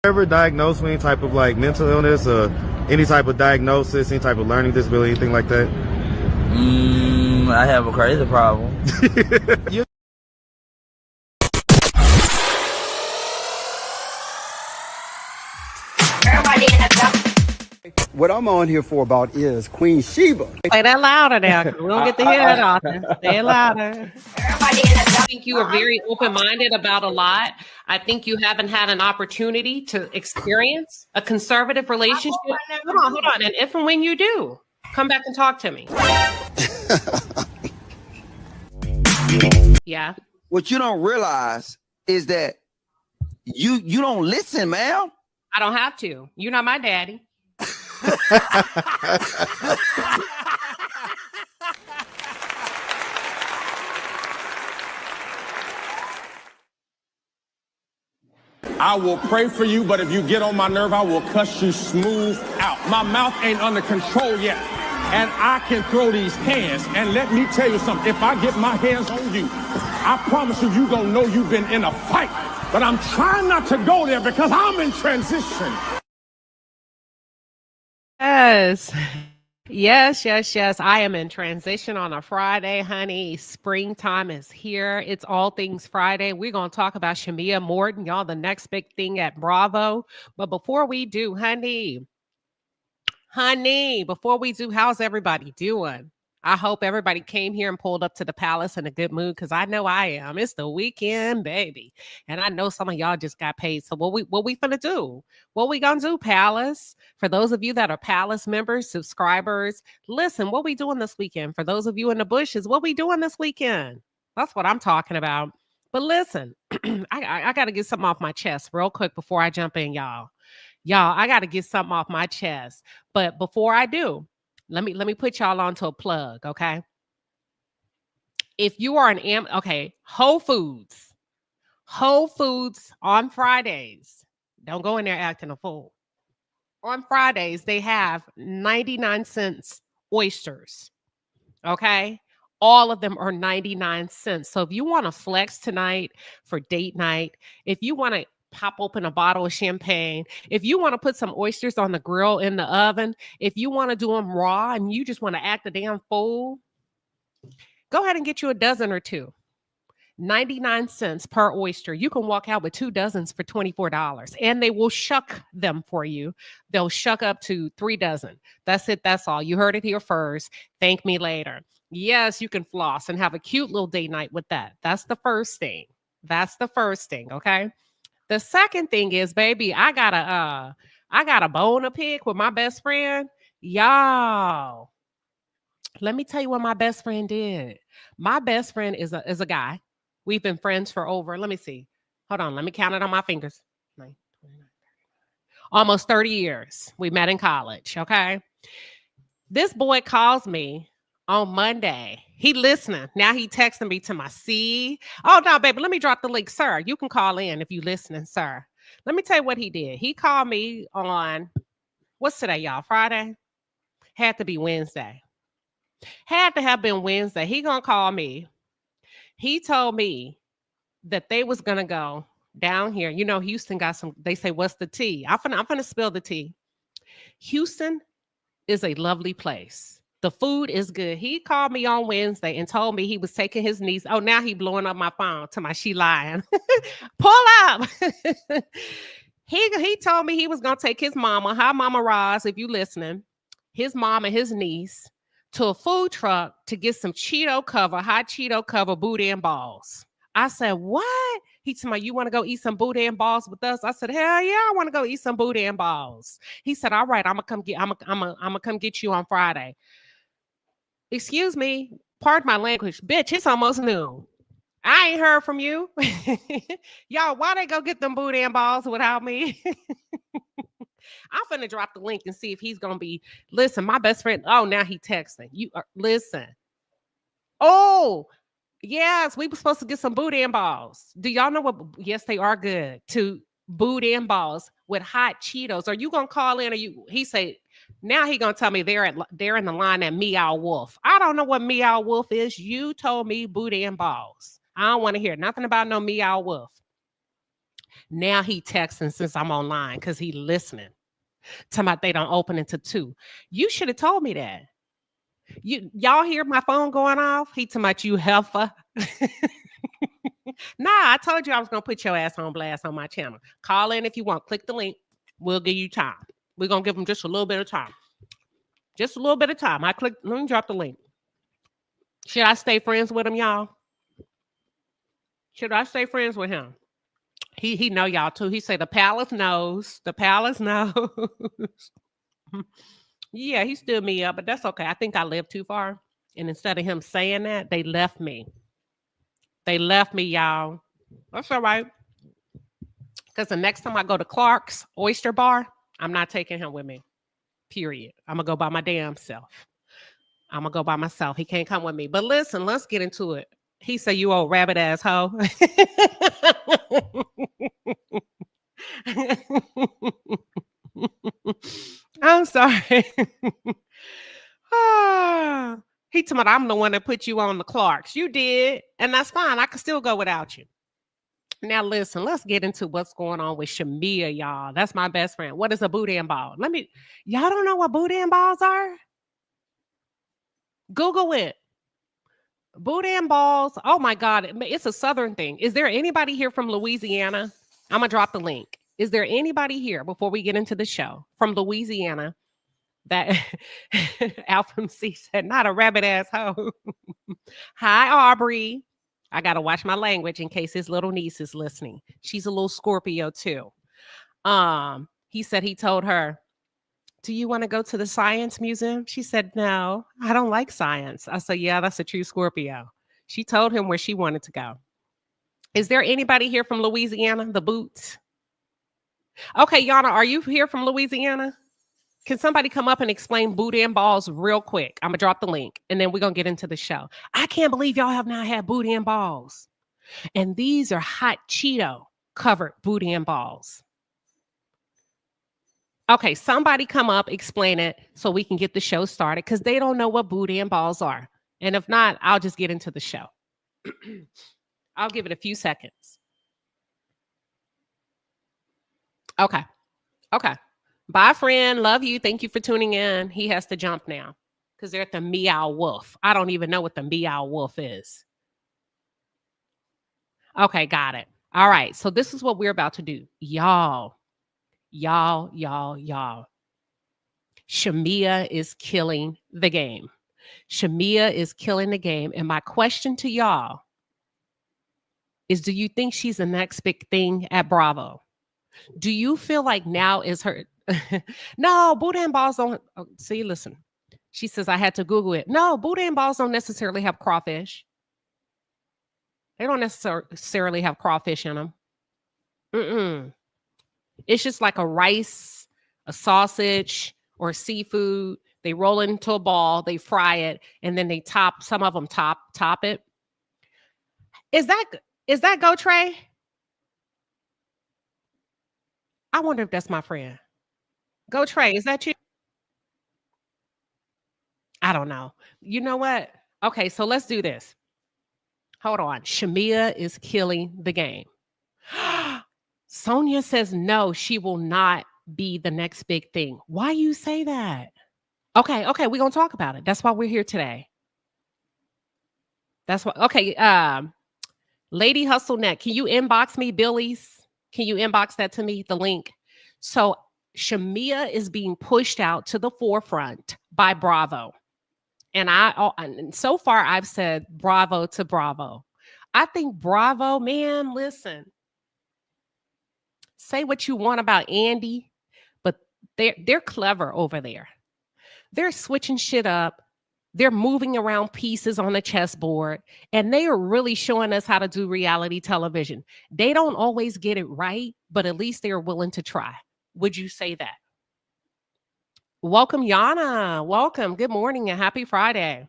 Ever diagnosed with any type of like mental illness or any type of diagnosis, any type of learning disability, anything like that? I have a crazy problem. What I'm on here for about is Queen Sheba. Say that louder now, because we don't get to hear that often. Say it louder. I think you are very open-minded about a lot. I think you haven't had an opportunity to experience a conservative relationship. Hold on. And if and when you do, come back and talk to me. Yeah. What you don't realize is that you don't listen, ma'am. I don't have to. You're not my daddy. I will pray for you, but if you get on my nerve, I will cuss you smooth out. My mouth ain't under control yet, and I can throw these hands. And let me tell you something, if I get my hands on you, I promise you, you gonna know you've been in a fight. But I'm trying not to go there because I'm in transition. Yes. I am in transition on a Friday, honey. Springtime is here. It's All Things Friday. We're going to talk about Sheamea Morton, y'all, the next big thing at Bravo. But before we do, honey, before we do, how's everybody doing? I hope everybody came here and pulled up to the palace in a good mood, because I know I am. It's the weekend, baby. And I know some of y'all just got paid. So what we finna do? What we gonna do, Palace? For those of you that are Palace members, subscribers, listen, what we doing this weekend? For those of you in the bushes, what we doing this weekend? That's what I'm talking about. But listen, I got to get something off my chest real quick before I jump in, y'all. I got to get something off my chest. But before I do, let me put y'all onto a plug, okay? If you are Whole Foods on Fridays, don't go in there acting a fool. On Fridays, they have 99 cents oysters, okay? All of them are 99 cents. So if you want to flex tonight for date night, if you want to pop open a bottle of champagne, if you want to put some oysters on the grill in the oven, if you want to do them raw and you just want to act a damn fool, go ahead and get you a dozen or two. 99 cents per oyster. You can walk out with 2 dozens for $24, and they will shuck them for you. They'll shuck up to 3 dozen. That's it. That's all. You heard it here first. Thank me later. Yes, you can floss and have a cute little date night with that. That's the first thing. Okay? The second thing is, baby, I got a bone to pick with my best friend. Y'all, let me tell you what my best friend did. My best friend is a guy. We've been friends for over, let me see. Hold on, let me count it on my fingers. 9, 29, 30. Almost 30 years. We met in college, okay? This boy calls me on Monday. He listening. Now he texting me to my C. Oh, no, baby, let me drop the link. Sir, you can call in if you listening, sir. Let me tell you what he did. He called me on, what's today, y'all? Friday? Had to be Wednesday. Had to have been Wednesday. He gonna call me. He told me that they was gonna go down here. You know, Houston got some, they say, what's the tea? I'm finna spill the tea. Houston is a lovely place. The food is good. He called me on Wednesday and told me he was taking his niece. Oh, now he blowing up my phone to my she lying. Pull up. He told me he was gonna take his mama, hi Mama Roz, if you listening, his mom and his niece to a food truck to get some hot Cheeto cover boudin balls. I said, what? He told me, you want to go eat some boudin balls with us? I said, hell yeah, I want to go eat some boudin balls. He said, all right, I'm gonna come get you on Friday. Excuse me, pardon my language, bitch, it's almost noon. I ain't heard from you. Y'all, why they go get them boudin balls without me? I'm finna drop the link and see if he's gonna be, listen, my best friend, oh, now he texting. Listen. Oh, yes, we were supposed to get some boudin balls. Do y'all know what? Yes, they are good. To boudin balls with hot Cheetos. Are you gonna call in? He said, now he gonna tell me they're in the line at Meow Wolf. I don't know what Meow Wolf is. You told me boudin balls. I don't want to hear nothing about no Meow Wolf. Now he texting since I'm online because he listening. Talking about they don't open until 2. You should have told me that. Y'all hear my phone going off? He talking about you heifer. Nah, I told you I was gonna put your ass on blast on my channel. Call in if you want. Click the link. We'll give you time. We're gonna give them just a little bit of time. Just a little bit of time. Let me drop the link. Should I stay friends with him, y'all? Should I stay friends with him? He know y'all too. He say the palace knows. The palace knows. Yeah, he stood me up, but that's okay. I think I lived too far. And instead of him saying that, they left me. They left me, y'all. That's all right. Because the next time I go to Clark's Oyster Bar, I'm not taking him with me. Period. I'm going to go by my damn self. I'm going to go by myself. He can't come with me. But listen, let's get into it. He said, you old rabbit ass hoe. I'm sorry. He told me I'm the one that put you on the Clarks. You did. And that's fine. I can still go without you. Now, listen, let's get into what's going on with Sheamea, y'all. That's my best friend. What is a boudin ball? Y'all don't know what boudin balls are? Google it. Boudin balls. Oh my God. It's a Southern thing. Is there anybody here from Louisiana? I'm going to drop the link. Is there anybody here before we get into the show from Louisiana that Alpha C said, not a rabbit ass hoe? Hi, Aubrey. I got to watch my language in case his little niece is listening. She's a little Scorpio too. He said he told her, do you want to go to the science museum? She said, no, I don't like science. I said, yeah, that's a true Scorpio. She told him where she wanted to go. Is there anybody here from Louisiana? The Boots? Okay, Yana, are you here from Louisiana? Can somebody come up and explain boudin balls real quick? I'm going to drop the link and then we're going to get into the show. I can't believe y'all have not had boudin balls. And these are hot Cheeto covered boudin balls. Okay, somebody come up, explain it so we can get the show started because they don't know what boudin balls are. And if not, I'll just get into the show. I'll give it a few seconds. Okay. Bye, friend. Love you. Thank you for tuning in. He has to jump now because they're at the Meow Wolf. I don't even know what the Meow Wolf is. Okay, got it. All right. So this is what we're about to do. Y'all. Sheamea is killing the game. Sheamea is killing the game. And my question to y'all is, do you think she's the next big thing at Bravo? Do you feel like now is her... No, boudin balls don't... Oh, see, listen. She says, I had to Google it. No, boudin balls don't necessarily have crawfish. They don't necessarily have crawfish in them. It's just like a rice, a sausage, or seafood. They roll it into a ball, they fry it, and then they some of them top it. Is that Go Trey? I wonder if that's my friend. Go Trey, is that you? I don't know. You know what? Okay, so let's do this. Hold on. Sheamea is killing the game. Sonia says no, she will not be the next big thing. Why you say that? Okay, we're gonna talk about it. That's why we're here today. That's what. Okay, Lady Hustle Net, can you inbox me, Billy's? Can you inbox that to me, the link? So Sheamea is being pushed out to the forefront by Bravo. And so far I've said bravo to Bravo. I think Bravo, man, listen. Say what you want about Andy, but they're clever over there. They're switching shit up. They're moving around pieces on the chessboard, and they are really showing us how to do reality television. They don't always get it right, but at least they are willing to try. Would you say that? Welcome, Yana. Welcome. Good morning and happy Friday.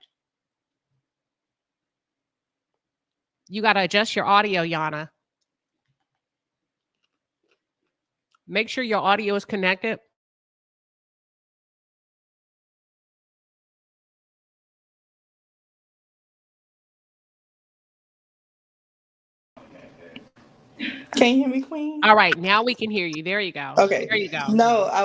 You got to adjust your audio, Yana. Make sure your audio is connected. Can you hear me, Queen? All right, now we can hear you. There you go. Okay. There you go. No, I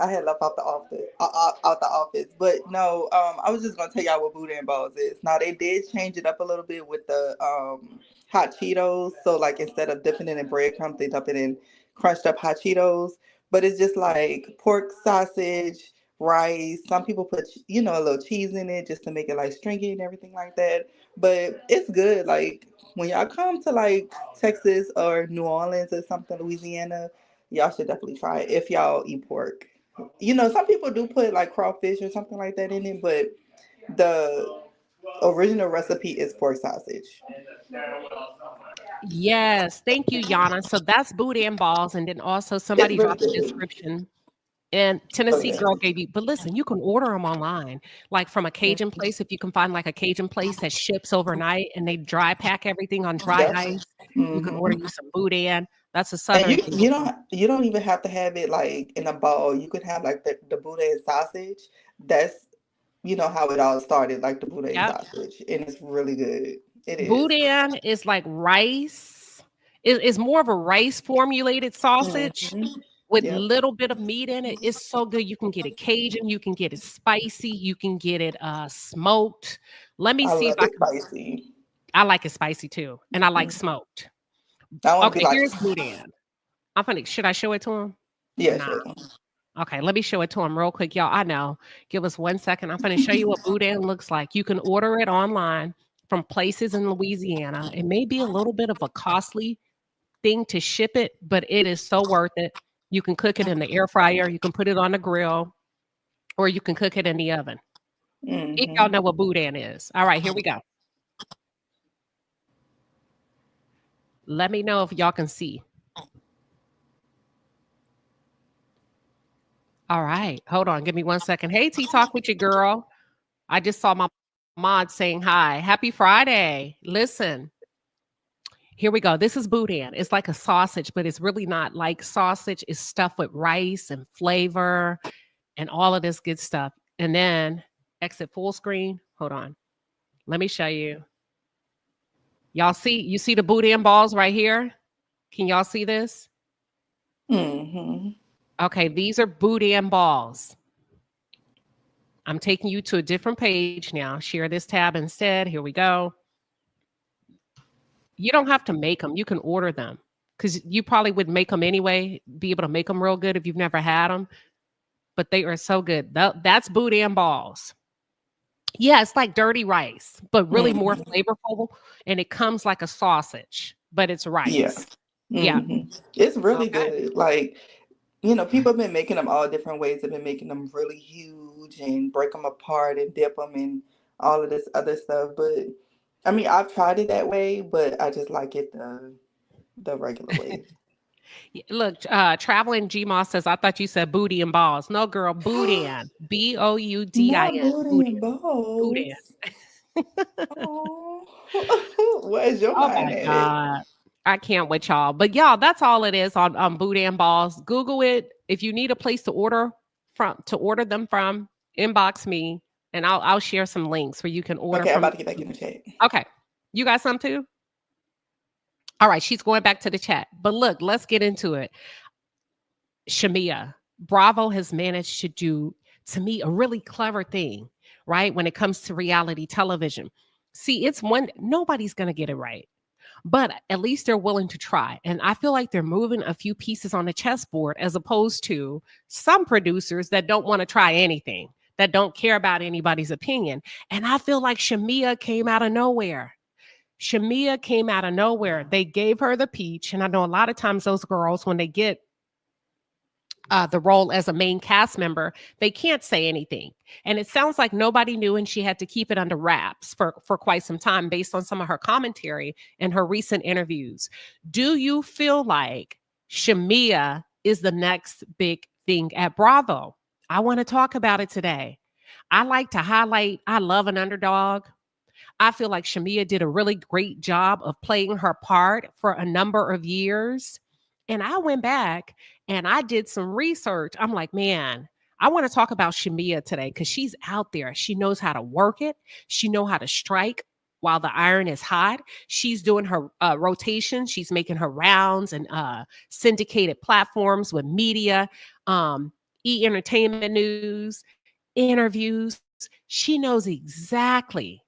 had left out the office, out the office. But no, I was just gonna tell y'all what boudin balls is. Now they did change it up a little bit with the hot Cheetos. So like instead of dipping it in breadcrumbs, they dump it in crunched up hot Cheetos. But it's just like pork sausage, rice. Some people put a little cheese in it just to make it like stringy and everything like that. But it's good. Like when y'all come to like Texas or New Orleans or something, Louisiana, y'all should definitely try it if y'all eat pork. Some people do put like crawfish or something like that in it, but the original recipe is pork sausage. Yes, thank you, Yana. So that's boudin balls, and then also It's somebody really dropped a good. description. And Tennessee girl gave you, but listen, you can order them online, like from a Cajun place. If you can find like a Cajun place that ships overnight and they dry pack everything on dry Yep. ice, you can order you some boudin. That's a And southern thing. you don't even have to have it like in a bowl. You could have like the boudin sausage. That's how it all started, like the boudin Yep. sausage, and it's really good. It is. Boudin is like rice. It's more of a rice formulated sausage with Yep. little bit of meat in it. It's so good. You can get it Cajun, you can get it spicy, you can get it smoked. Let me I see if love I it can. spicy. I like it spicy too, and I like smoked. I want to Okay, be like, here's boudin. Should I show it to him? yeah, Nah. sure. Okay, let me show it to him real quick, y'all. I know. Give us 1 second. I'm going to show you what boudin looks like. You can order it online from places in Louisiana. It may be a little bit of a costly thing to ship it, but it is so worth it. You can cook it in the air fryer. You can put it on the grill, or you can cook it in the oven. If y'all know what boudin is. All right, here we go. Let me know if y'all can see. All right, hold on. Give me 1 second. Hey, Talk with your girl. I just saw my mod saying hi. Happy Friday. Listen, here we go. This is boudin. It's like a sausage, but it's really not like sausage. It's stuffed with rice and flavor and all of this good stuff. And then exit full screen. Hold on. Let me show you. You see the boudin balls right here? Can y'all see this? Okay, these are boudin balls. I'm taking you to a different page now. Share this tab instead. Here we go. You don't have to make them. You can order them because you probably would make them anyway, be able to make them real good if you've never had them. But they are so good. That's boudin balls. Yeah, it's like dirty rice, but really more flavorful. And it comes like a sausage, but it's rice. Yeah. It's really good. Like, people have been making them all different ways. They've been making them really huge and break them apart and dip them in all of this other stuff. But I mean, I've tried it that way, but I just like it the regular way. Look, Traveling Gmoss says, I thought you said booty and balls. No, girl, boudin. Boudin. Not booty and balls. Boudin. Where's your mind my at? God. I can't with y'all. But y'all, that's all it is on boudin balls. Google it. If you need a place to order them from, inbox me and I'll share some links where you can order. Okay, I'm about to get back in the chat. Okay. You got some too? All right, she's going back to the chat. But look, let's get into it. Sheamea, Bravo has managed to do, to me, a really clever thing, right? When it comes to reality television. See, nobody's going to get it right. But at least they're willing to try. And I feel like they're moving a few pieces on the chessboard as opposed to some producers that don't want to try anything, that don't care about anybody's opinion. And I feel like Sheamea came out of nowhere. Sheamea came out of nowhere. They gave her the peach. And I know a lot of times those girls, when they get the role as a main cast member, they can't say anything. And it sounds like nobody knew, and she had to keep it under wraps for quite some time based on some of her commentary and her recent interviews. Do you feel like Sheamea is the next big thing at Bravo? I want to talk about it today. I like to highlight, I love an underdog. I feel like Sheamea did a really great job of playing her part for a number of years. And I went back and I did some research. I'm like, man, I want to talk about Sheamea today because she's out there. She knows how to work it. She knows how to strike while the iron is hot. She's doing her rotation. She's making her rounds and syndicated platforms with media, entertainment news, interviews. She knows exactly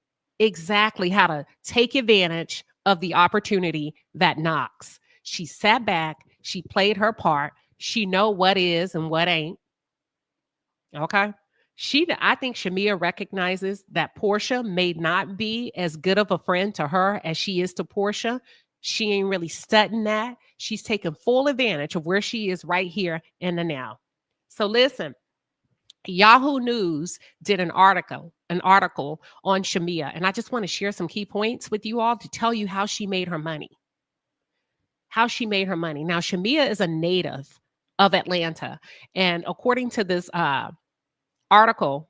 how to take advantage of the opportunity that knocks. She sat back. She played her part. She know what is and what ain't. Okay. I think Sheamea recognizes that Porsha may not be as good of a friend to her as she is to Porsha. She ain't really studying that. She's taking full advantage of where she is right here in the now. So listen, Yahoo News did an article on Sheamea, and I just want to share some key points with you all to tell you how she made her money. Now, Sheamea is a native of Atlanta, and according to this article,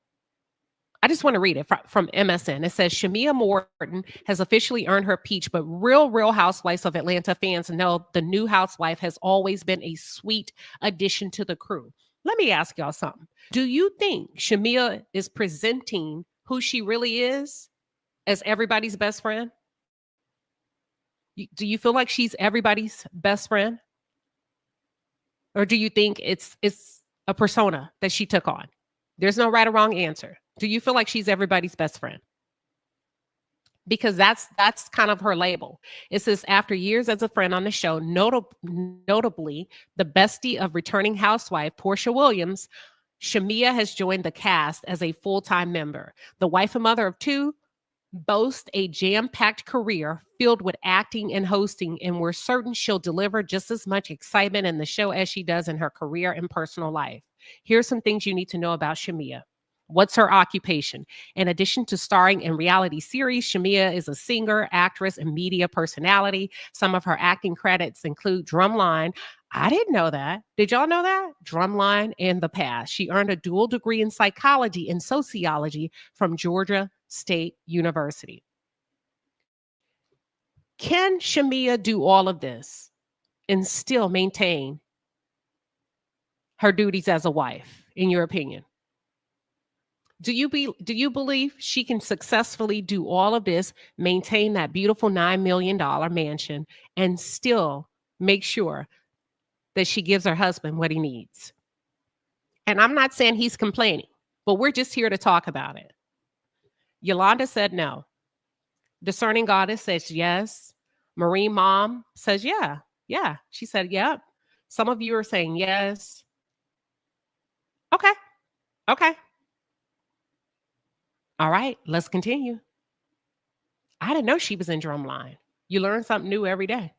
I just want to read it from MSN. It says Sheamea Morton has officially earned her peach, but Real Housewives of Atlanta fans know the new housewife has always been a sweet addition to the crew. Let me ask y'all something. Do you think Sheamea is presenting who she really is as everybody's best friend? Do you feel like she's everybody's best friend? Or do you think it's a persona that she took on? There's no right or wrong answer. Do you feel like she's everybody's best friend? Because that's kind of her label. It says, after years as a friend on the show, notably the bestie of returning housewife Porsha Williams, Sheamea has joined the cast as a full-time member. The wife and mother of two boasts a jam-packed career filled with acting and hosting, and we're certain she'll deliver just as much excitement in the show as she does in her career and personal life. Here's some things you need to know about Sheamea. What's her occupation? In addition to starring in reality series, Sheamea is a singer, actress, and media personality. Some of her acting credits include Drumline. I didn't know that. Did y'all know that? Drumline and The Past. She earned a dual degree in psychology and sociology from Georgia State University. Can Sheamea do all of this and still maintain her duties as a wife, in your opinion? Do you believe she can successfully do all of this, maintain that beautiful $9 million mansion, and still make sure that she gives her husband what he needs? And I'm not saying he's complaining, but we're just here to talk about it. Yolanda said no. Discerning Goddess says yes. Marine Mom says yeah. Yeah. She said, yep. Some of you are saying yes. Okay. All right, let's continue. I didn't know she was in Drumline. You learn something new every day.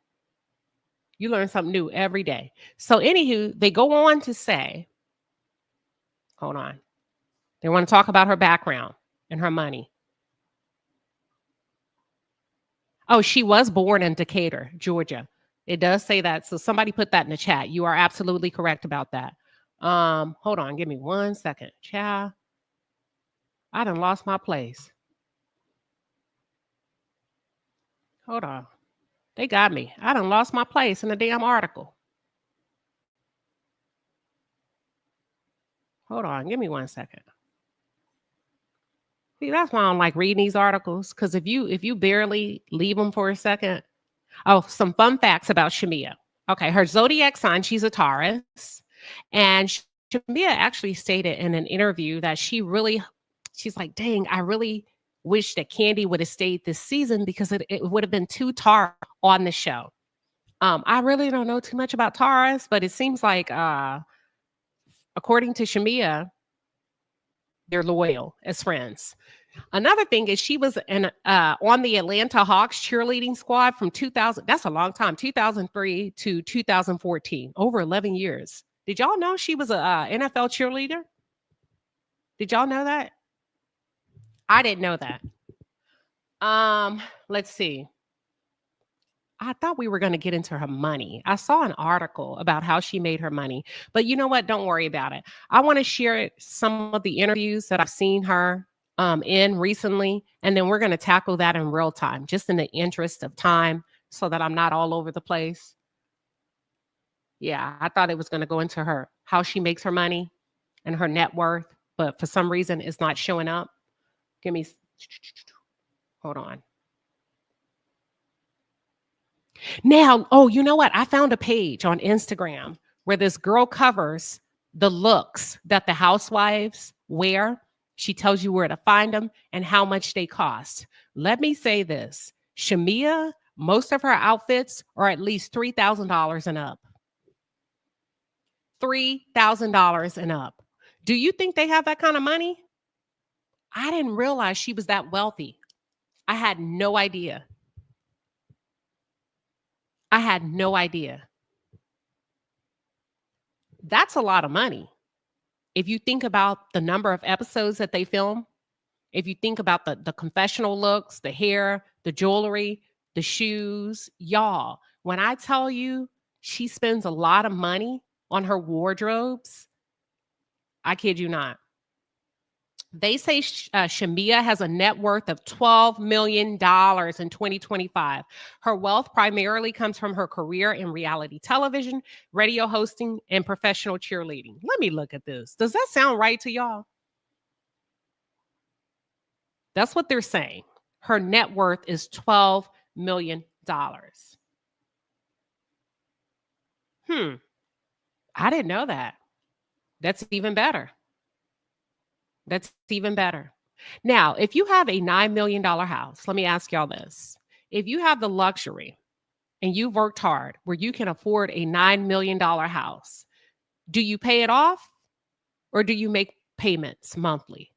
So anywho, they go on to say, hold on. They want to talk about her background and her money. Oh, she was born in Decatur, Georgia. It does say that. So somebody put that in the chat. You are absolutely correct about that. Hold on. Give me 1 second. Child, I done lost my place. Hold on. They got me. I done lost my place in the damn article. Hold on. Give me 1 second. See, that's why I don't like reading these articles. Because if you barely leave them for a second. Oh, some fun facts about Sheamea. Okay, her zodiac sign, she's a Taurus. And Sheamea actually stated in an interview that she's like, dang, I really wish that Kandi would have stayed this season because it would have been too Taurus on the show. I really don't know too much about Taurus, but it seems like, according to Sheamea, they're loyal as friends. Another thing is she was on the Atlanta Hawks cheerleading squad from 2000. That's a long time, 2003 to 2014, over 11 years. Did y'all know she was a NFL cheerleader? Did y'all know that? I didn't know that. Let's see. I thought we were going to get into her money. I saw an article about how she made her money, but you know what? Don't worry about it. I want to share some of the interviews that I've seen her in recently, and then we're going to tackle that in real time, just in the interest of time, so that I'm not all over the place. Yeah, I thought it was going to go into her, how she makes her money and her net worth, but for some reason it's not showing up. Hold on. Now, oh, you know what? I found a page on Instagram where this girl covers the looks that the housewives wear. She tells you where to find them and how much they cost. Let me say this. Sheamea, most of her outfits are at least $3,000 and up. $3,000 and up. Do you think they have that kind of money? I didn't realize she was that wealthy. I had no idea. I had no idea. That's a lot of money. If you think about the number of episodes that they film, if you think about the confessional looks, the hair, the jewelry, the shoes, y'all, when I tell you she spends a lot of money on her wardrobes, I kid you not. They say Sheamea has a net worth of $12 million in 2025. Her wealth primarily comes from her career in reality television, radio hosting, and professional cheerleading. Let me look at this. Does that sound right to y'all? That's what they're saying. Her net worth is $12 million. I didn't know that. That's even better. That's even better. Now, if you have a $9 million house, let me ask y'all this. If you have the luxury and you've worked hard where you can afford a $9 million house, do you pay it off or do you make payments monthly?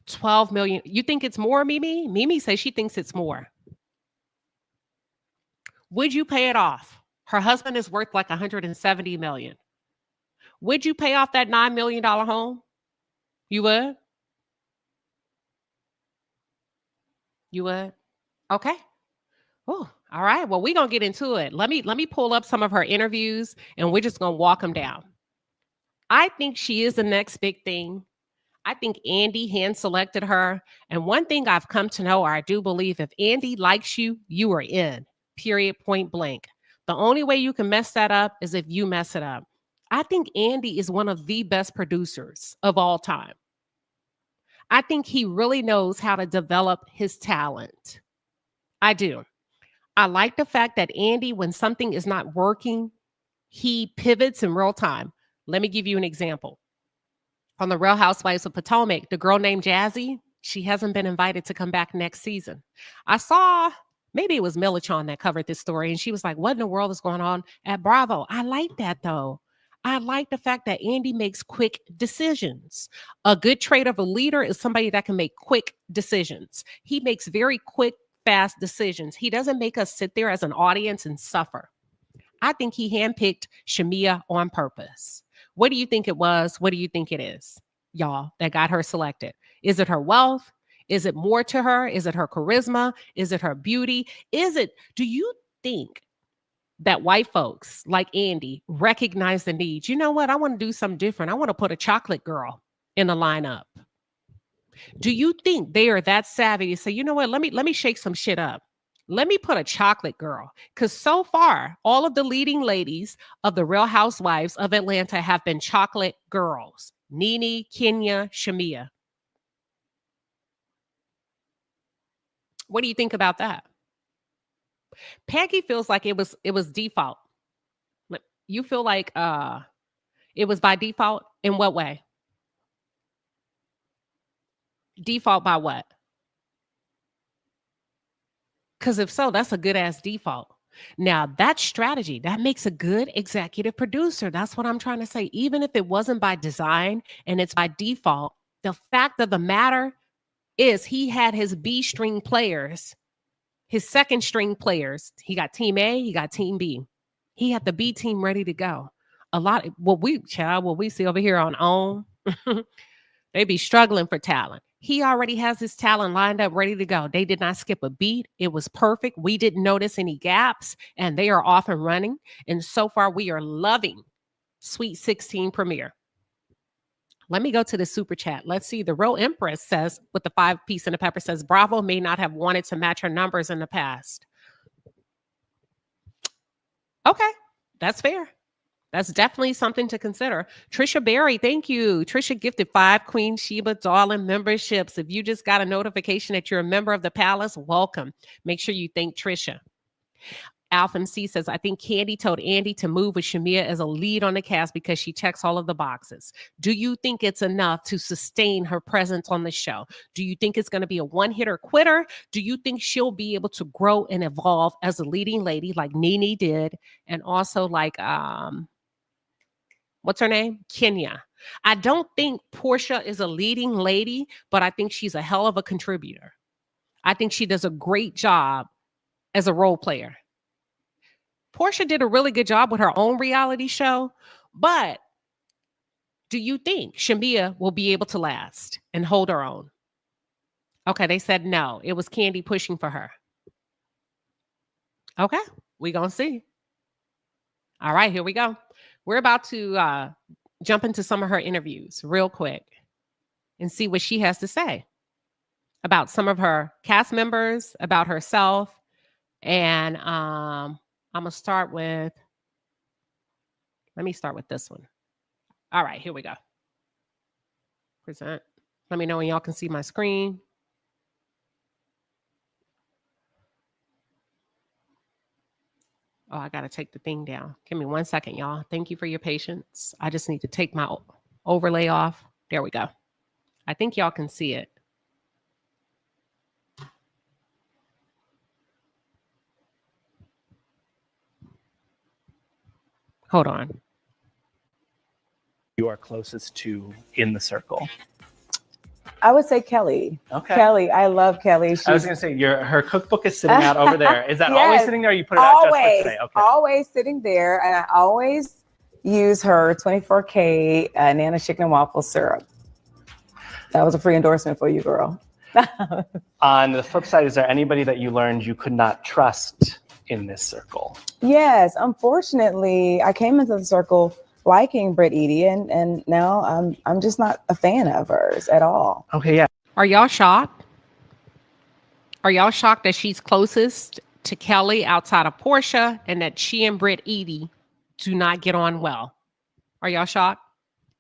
12 million. You think it's more, Mimi? Mimi says she thinks it's more. Would you pay it off? Her husband is worth like 170 million. Would you pay off that $9 million home? You would? You would? Okay. Oh, all right. Well, we're going to get into it. Let me pull up some of her interviews and we're just going to walk them down. I think she is the next big thing. I think Andy hand selected her. And one thing I've come to know, or I do believe, if Andy likes you, you are in. Period, point blank. The only way you can mess that up is if you mess it up. I think Andy is one of the best producers of all time. I think he really knows how to develop his talent. I do. I like the fact that Andy, when something is not working, he pivots in real time. Let me give you an example. On the Real Housewives of Potomac, the girl named Jazzy, she hasn't been invited to come back next season. I saw, maybe it was Millichon that covered this story, and she was like, what in the world is going on at Bravo? I like that, though. I like the fact that Andy makes quick decisions. A good trait of a leader is somebody that can make quick decisions. He makes very quick, fast decisions. He doesn't make us sit there as an audience and suffer. I think he handpicked Sheamea on purpose. What do you think it was? What do you think it is, y'all, that got her selected? Is it her wealth? Is it more to her? Is it her charisma? Is it her beauty? Do you think that white folks like Andy recognize the need? You know what? I want to do something different. I want to put a chocolate girl in the lineup. Do you think they are that savvy to say, you know what? Let me shake some shit up. Let me put a chocolate girl. Because so far, all of the leading ladies of the Real Housewives of Atlanta have been chocolate girls. Nene, Kenya, Sheamea. What do you think about that? Peggy feels like it was default. You feel like it was by default? In what way? Default by what? Because if so, that's a good ass default. Now, that strategy, that makes a good executive producer. That's what I'm trying to say. Even if it wasn't by design and it's by default, the fact of the matter is he had his B string players, his second string players. He got team A, he got team B. He had the B team ready to go. What we see over here on OWN, they be struggling for talent. He already has his talent lined up, ready to go. They did not skip a beat. It was perfect. We didn't notice any gaps, and they are off and running. And so far, we are loving Sweet 16 premiere. Let me go to the super chat. Let's see. The Real Empress says, with the 5-piece and the pepper, says, Bravo may not have wanted to match her numbers in the past. Okay, that's fair. That's definitely something to consider. Trisha Berry, thank you. Trisha gifted 5 Queen Sheba Darling memberships. If you just got a notification that you're a member of the palace, welcome. Make sure you thank Trisha. Alpha C says, I think Candy told Andy to move with Sheamea as a lead on the cast because she checks all of the boxes. Do you think it's enough to sustain her presence on the show? Do you think it's going to be a one-hitter quitter? Do you think she'll be able to grow and evolve as a leading lady like Nene did, and also like what's her name? Kenya. I don't think Porsha is a leading lady, but I think she's a hell of a contributor. I think she does a great job as a role player. Porsha did a really good job with her own reality show, but do you think Sheamea will be able to last and hold her own? Okay, they said no. It was Candy pushing for her. Okay, we gonna see. All right, here we go. We're about to jump into some of her interviews real quick and see what she has to say about some of her cast members, about herself, and I'm gonna start with. Let me start with this one. All right, here we go. Present. Let me know when y'all can see my screen. Oh, I got to take the thing down. Give me 1 second, y'all. Thank you for your patience. I just need to take my overlay off. There we go. I think y'all can see it. Hold on. You are closest to in the circle? I would say Kelly. Okay. Kelly, I love Kelly. I was going to say, her cookbook is sitting out over there. Is that always Yes, sitting there, or you put it out just for today? Okay. Always sitting there, and I always use her 24K Nana chicken and waffle syrup. That was a free endorsement for you, girl. On the flip side, is there anybody that you learned you could not trust in this circle? Yes, unfortunately, I came into the circle liking Britt Edie, and now I'm just not a fan of hers at all. Okay, yeah. Are y'all shocked? Are y'all shocked that she's closest to Kelly outside of Porsha and that she and Britt Edie do not get on well? Are y'all shocked?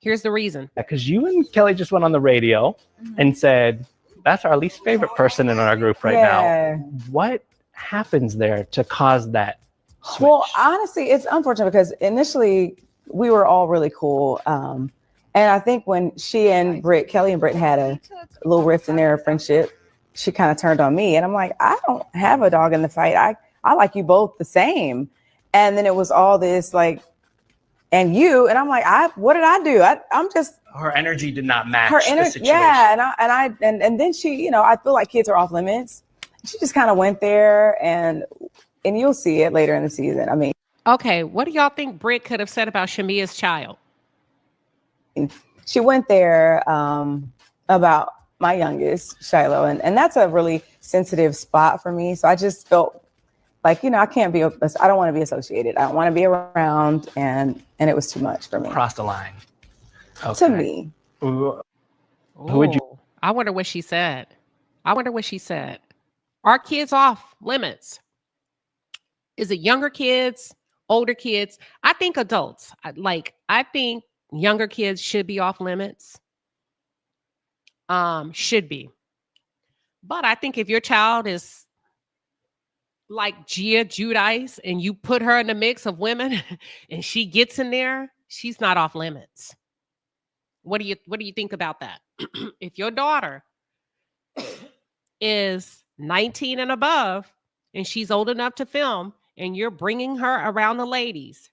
Here's the reason. Because you and Kelly just went on the radio and said, that's our least favorite person in our group right now. What happens there to cause that switch? Well, honestly, it's unfortunate because initially we were all really cool. And I think when she and Kelly and Britt had a little rift in their friendship, she kind of turned on me. And I'm like, I don't have a dog in the fight. I like you both the same. And then it was all this like, and I'm like, what did I do? I'm just. Her energy did not match her the situation. Yeah, and then she, I feel like kids are off limits. She just kind of went there, and you'll see it later in the season. I mean, okay, what do y'all think Britt could have said about Sheamea's child? She went there about my youngest, Shiloh, and that's a really sensitive spot for me. So I just felt like, I can't be. I don't want to be associated. I don't want to be around, and it was too much for me. Crossed the line. Okay. To me. Who would you? I wonder what she said. Are kids off limits? Is it younger kids, older kids? I think adults. I think younger kids should be off limits. Should be. But I think if your child is like Gia Judice and you put her in the mix of women and she gets in there, she's not off limits. What do you think about that? If your daughter is 19 and above and she's old enough to film and you're bringing her around the ladies,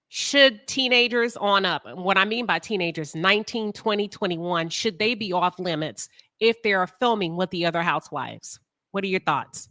should teenagers on up, and what I mean by teenagers, 19, 20, 21, should they be off limits if they're filming with the other housewives? What are your thoughts?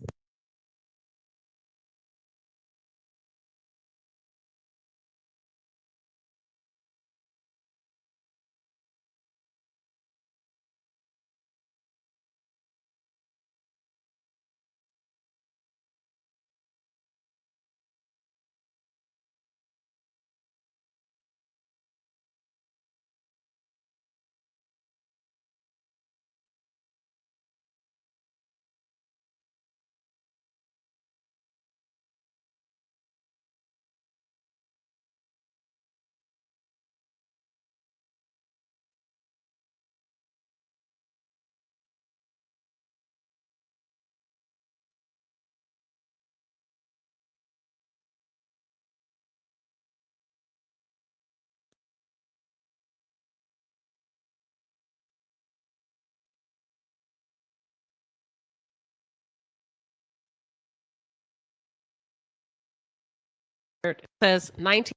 It says 19.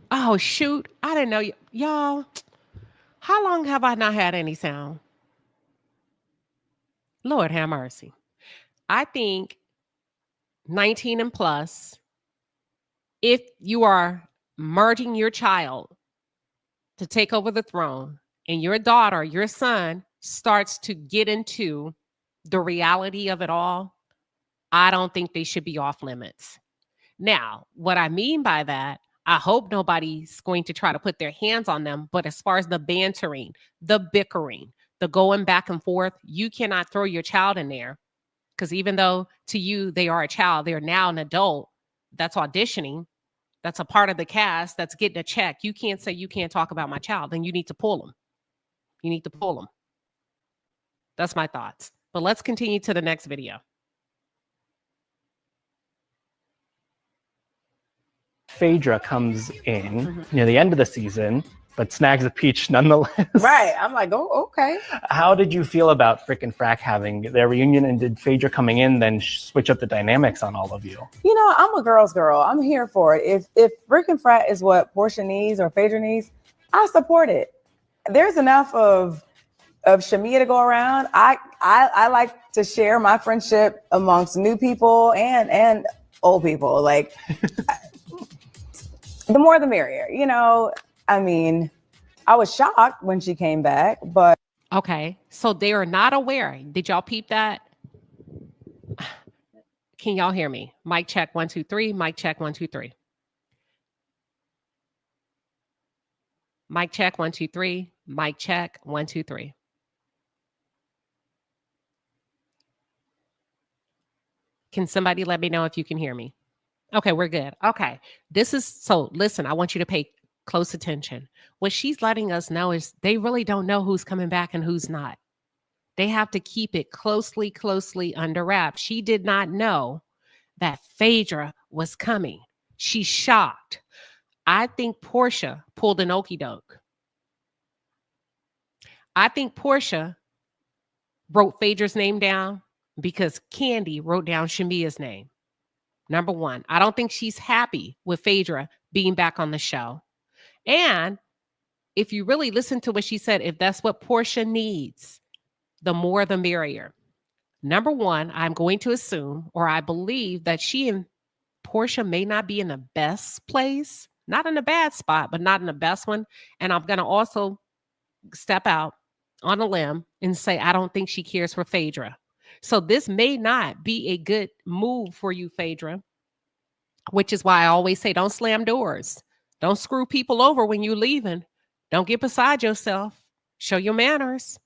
Oh shoot! I didn't know y'all. How long have I not had any sound? Lord have mercy. I think 19 and plus, if you are merging your child to take over the throne and your daughter, your son starts to get into the reality of it all, I don't think they should be off limits. Now, what I mean by that, I hope nobody's going to try to put their hands on them. But as far as the bantering, the bickering, the going back and forth, you cannot throw your child in there. Because even though to you they are a child, they're now an adult that's auditioning. That's a part of the cast that's getting a check. You can't say you can't talk about my child. Then you need to pull them. You need to pull them. That's my thoughts. But let's continue to the next video. Phaedra comes in near the end of the season, but snags a peach nonetheless. Right. I'm like, oh, okay. How did you feel about Frick and Frack having their reunion, and did Phaedra coming in then switch up the dynamics on all of you? You know, I'm a girl's girl. I'm here for it. If Frick and Frack is what Porsha needs or Phaedra needs, I support it. There's enough of Sheamea to go around. I like to share my friendship amongst new people and old people. Like, the more the merrier, you know. I mean, I was shocked when she came back, but okay, so they are not aware. Did y'all peep that? Can y'all hear me? Mic check 1 2 3. Mic check 1 2 3. Mic check 1 2 3. Mic check 1 2 3. Can somebody let me know if you can hear me? Okay, we're good. Okay. So listen, I want you to pay close attention. What she's letting us know is they really don't know who's coming back and who's not. They have to keep it closely under wraps. She did not know that Phaedra was coming. She's shocked. I think Porsha pulled an okie doke. I think Porsha wrote Phaedra's name down because Candy wrote down Shamea's name. Number one, I don't think she's happy with Phaedra being back on the show. And if you really listen to what she said, if that's what Porsha needs, the more the merrier. Number one, I'm going to assume, or I believe, that she and Porsha may not be in the best place, not in a bad spot, but not in the best one. And I'm going to also step out on a limb and say, I don't think she cares for Phaedra. So this may not be a good move for you, Phaedra, which is why I always say, don't slam doors. Don't screw people over when you're leaving. Don't get beside yourself. Show your manners.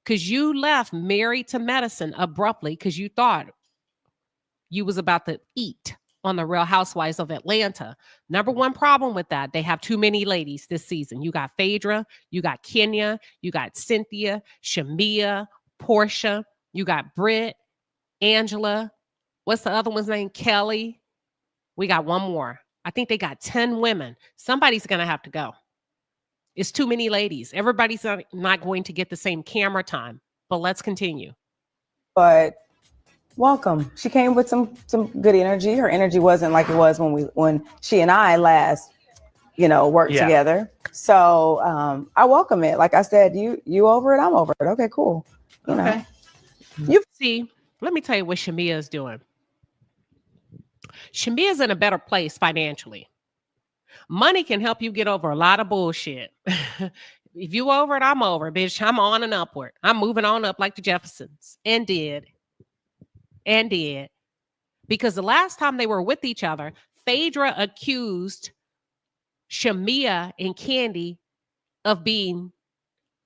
Because you left Married to Medicine abruptly because you thought you was about to eat on the Real Housewives of Atlanta. Number one problem with that, they have too many ladies this season. You got Phaedra, you got Kenya, you got Cynthia, Sheamea, Porsha, you got Britt, Angela. What's the other one's name? Kelly. We got one more. I think they got 10 women. Somebody's going to have to go. It's too many ladies. Everybody's not going to get the same camera time. But let's continue. But welcome. She came with some good energy. Her energy wasn't like it was when she and I last, worked together. So I welcome it. Like I said, you over it, I'm over it. Okay, cool. Okay. You see, let me tell you what Sheamea is doing. Sheamea's in a better place financially. Money can help you get over a lot of bullshit. If you over it, I'm over it, bitch. I'm on and upward. I'm moving on up like the Jeffersons. And did. Because the last time they were with each other, Phaedra accused Sheamea and Candy of being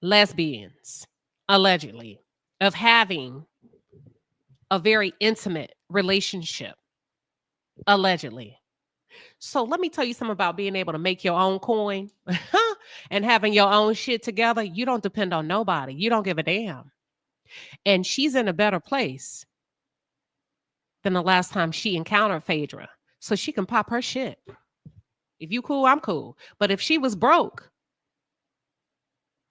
lesbians, allegedly, of having a very intimate relationship, allegedly. So let me tell you something about being able to make your own coin and having your own shit together. You don't depend on nobody. You don't give a damn. And she's in a better place. than the last time she encountered Phaedra. So she can pop her shit. If you cool, I'm cool. But if she was broke,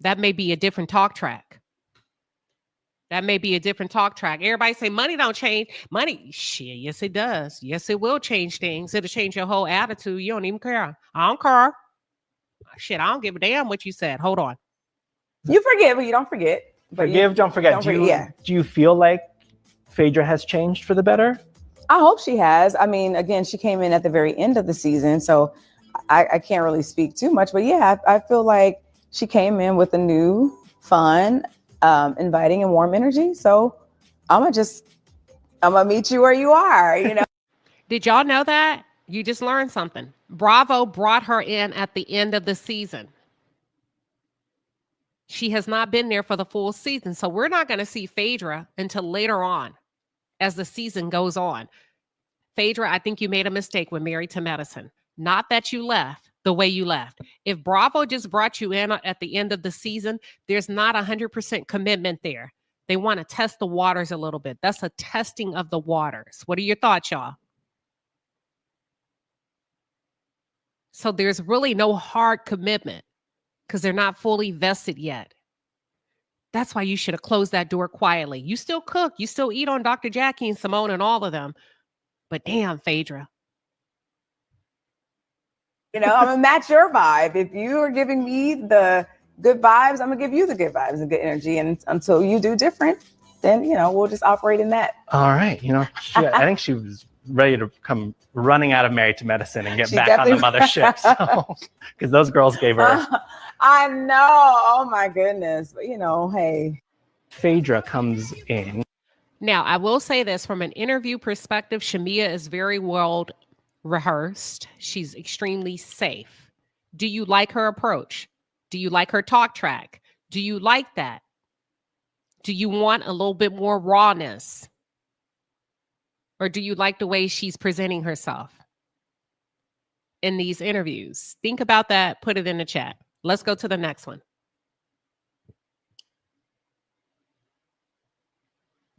that may be a different talk track. That may be a different talk track. Everybody say money don't change. Money, shit, yes it does. Yes, it will change things. It'll change your whole attitude. You don't even care. I don't care. Shit, I don't give a damn what you said. Hold on. You forgive, but you don't forget. But Forgive, don't forget. Do you feel like Phaedra has changed for the better? I hope she has. I mean, again, she came in at the very end of the season, so I can't really speak too much. But yeah, I feel like she came in with a new, fun, inviting and warm energy. So I'm gonna meet you where you are, you know. Did y'all know that? You just learned something. Bravo brought her in at the end of the season. She has not been there for the full season. So we're not going to see Phaedra until later on as the season goes on. Phaedra, I think you made a mistake with Married to Medicine. Not that you left the way you left. If Bravo just brought you in at the end of the season, there's not 100% commitment there. They want to test the waters a little bit. That's a testing of the waters. What are your thoughts, y'all? So there's really no hard commitment because they're not fully vested yet. That's why you should have closed that door quietly. You still cook. You still eat on Dr. Jackie and Simone and all of them. But damn, Phaedra. You know, I'm going to match your vibe. If you are giving me the good vibes, I'm going to give you the good vibes and good energy. And until you do different, then, you know, we'll just operate in that. All right. You know, I think she was ready to come running out of Married to Medicine and get back on the mothership. So, because those girls gave her. I know. Oh, my goodness. But, you know, hey. Phaedra comes in. Now, I will say this from an interview perspective, Sheamea is very well rehearsed. She's extremely safe. Do you like her approach? Do you like her talk track? Do you like that? Do you want a little bit more rawness? Or do you like the way she's presenting herself in these interviews? Think about that. Put it in the chat. Let's go to the next one.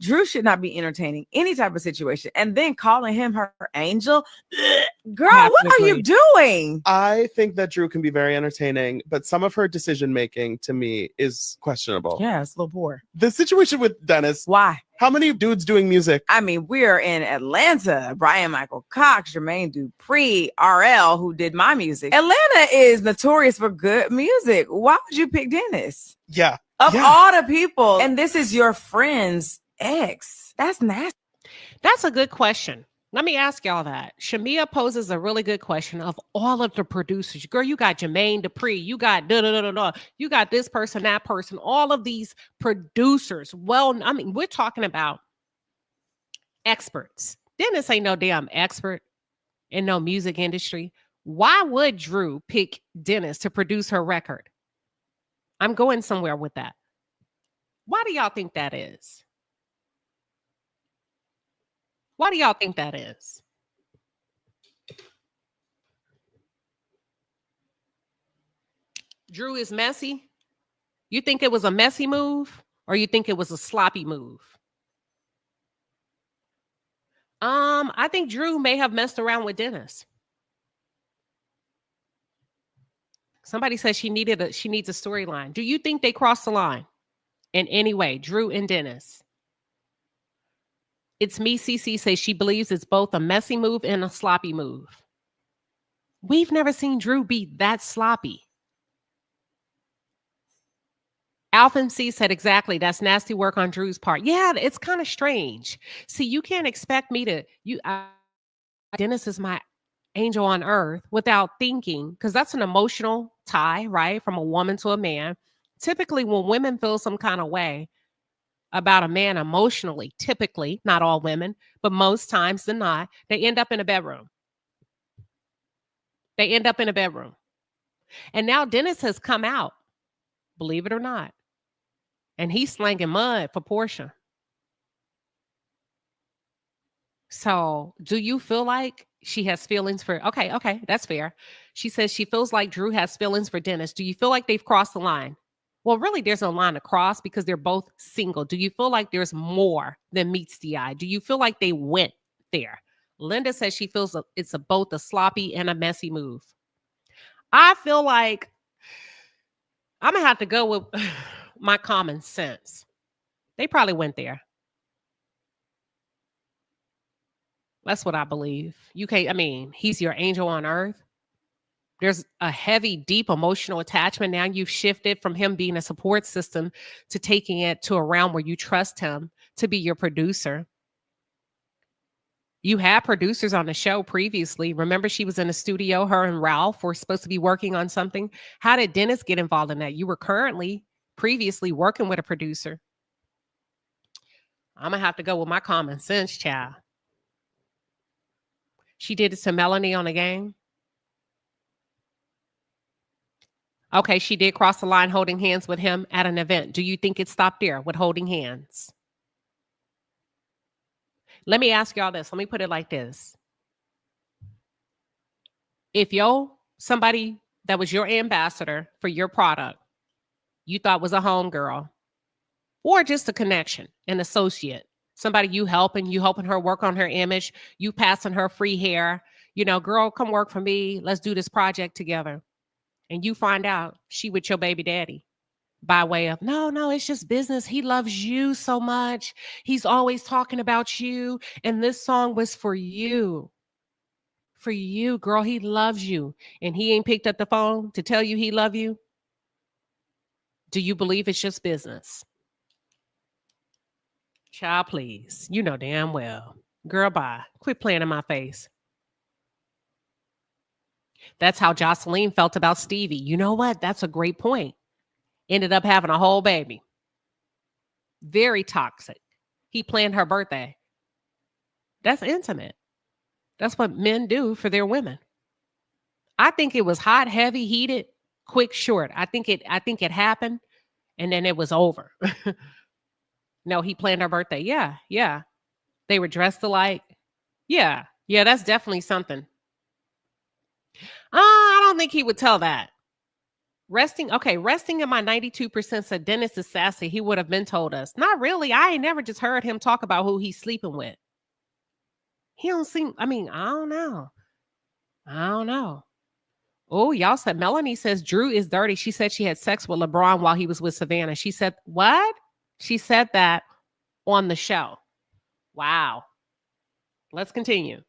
Drew should not be entertaining any type of situation and then calling him her angel. Girl, what are you doing? I think that Drew can be very entertaining, but some of her decision making to me is questionable. Yeah, it's a little poor. The situation with Dennis. Why? How many dudes doing music? I mean, we're in Atlanta. Brian Michael Cox, Jermaine Dupri, RL, who did my music. Atlanta is notorious for good music. Why would you pick Dennis? Yeah. Of all the people, and this is your friend's ex. That's nasty. That's a good question. Let me ask y'all that. Sheamea poses a really good question of all of the producers. Girl, you got Jermaine Dupri, you got you got this person, that person, all of these producers. Well, I mean, we're talking about experts. Dennis ain't no damn expert in no music industry. Why would Drew pick Dennis to produce her record? I'm going somewhere with that. Why do y'all think that is? Why do y'all think that is? Drew is messy. You think it was a messy move or you think it was a sloppy move? I think Drew may have messed around with Dennis. Somebody says she needs a storyline. Do you think they crossed the line in any way, Drew and Dennis? It's me, CC says she believes it's both a messy move and a sloppy move. We've never seen Drew be that sloppy. Alpha C said exactly, that's nasty work on Drew's part. Yeah, it's kind of strange. See, you can't expect me to, Dennis is my angel on earth without thinking, because that's an emotional tie, right? From a woman to a man. Typically, when women feel some kind of way about a man emotionally, typically, not all women, but most times than not, they end up in a bedroom. They end up in a bedroom. And now Dennis has come out, believe it or not, and he's slanging mud for Porsha. So do you feel like she has feelings for, okay, that's fair. She says she feels like Drew has feelings for Dennis. Do you feel like they've crossed the line? Well, really, there's no line to cross because they're both single. Do you feel like there's more than meets the eye? Do you feel like they went there. Linda says she feels it's both a sloppy and a messy move. I feel like I'm going to have to go with my common sense. They probably went there. That's what I believe. He's your angel on earth. There's a heavy, deep emotional attachment. Now you've shifted from him being a support system to taking it to a realm where you trust him to be your producer. You had producers on the show previously. Remember, she was in the studio. Her and Ralph were supposed to be working on something. How did Dennis get involved in that? You were previously working with a producer. I'm going to have to go with my common sense, child. She did it to Melanie on the game. Okay, she did cross the line holding hands with him at an event. Do you think it stopped there with holding hands? Let me ask y'all this. Let me put it like this. If somebody that was your ambassador for your product, you thought was a homegirl, or just a connection, an associate, somebody you helping her work on her image, you passing her free hair, girl, come work for me. Let's do this project together. And you find out she with your baby daddy by way of, no, it's just business. He loves you so much. He's always talking about you. And this song was for you. For you, girl. He loves you. And he ain't picked up the phone to tell you he love you. Do you believe it's just business? Child, please. You know damn well. Girl, bye. Quit playing in my face. That's how Jocelyn felt about Stevie. You know what? That's a great point. Ended up having a whole baby. Very toxic. He planned her birthday. That's intimate. That's what men do for their women. I think it was hot, heavy, heated, quick, short. I think it happened and then it was over. No, he planned her birthday. Yeah. They were dressed alike. Yeah, that's definitely something. I don't think he would tell that. Resting in my 92% said Dennis is sassy. He would have been told us. Not really. I ain't never just heard him talk about who he's sleeping with. He don't seem, I don't know. Oh, y'all said Melanie says Drew is dirty. She said she had sex with LeBron while he was with Savannah. She said, what? She said that on the show. Wow. Let's continue.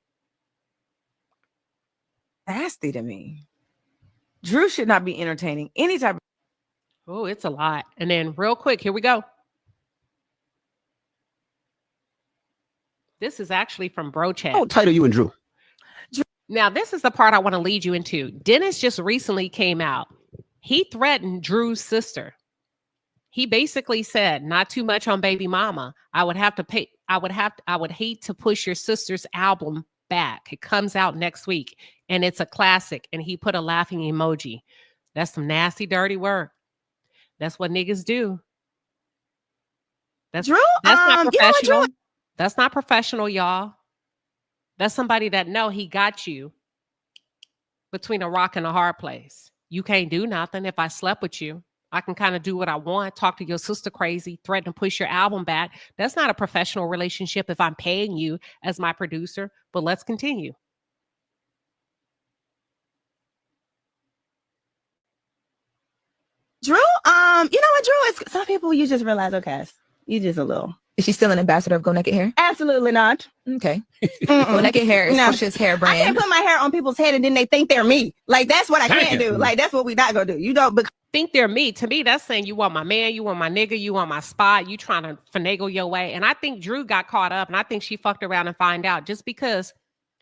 Nasty to me. Drew should not be entertaining any type of. Oh, it's a lot. And then real quick, here we go. This is actually from Bro Chat. Oh, title you and Drew. Now, this is the part I want to lead you into. Dennis just recently came out. He threatened Drew's sister. He basically said, not too much on baby mama. I would hate to push your sister's album back. It comes out next week and it's a classic. And he put a laughing emoji. That's some nasty, dirty work. That's what niggas do. That's Drew. Not professional. Drew? That's not professional, y'all. That's somebody that know he got you between a rock and a hard place. You can't do nothing. If I slept with you, I can kind of do what I want, talk to your sister crazy, threaten to push your album back. That's not a professional relationship if I'm paying you as my producer, but let's continue. Drew, you know what, Drew? It's some people you just realize, okay, you just a little. Is she still an ambassador of Go Naked Hair? Absolutely not. Okay. Go Naked Hair is Porsha's hair brand. I can't put my hair on people's head and then they think they're me. Like, that's what I can't do. Like, that's what we not gonna do. You don't think they're me. To me, that's saying you want my man, you want my nigga, you want my spot, you trying to finagle your way. And I think Drew got caught up and I think she fucked around and find out. Just because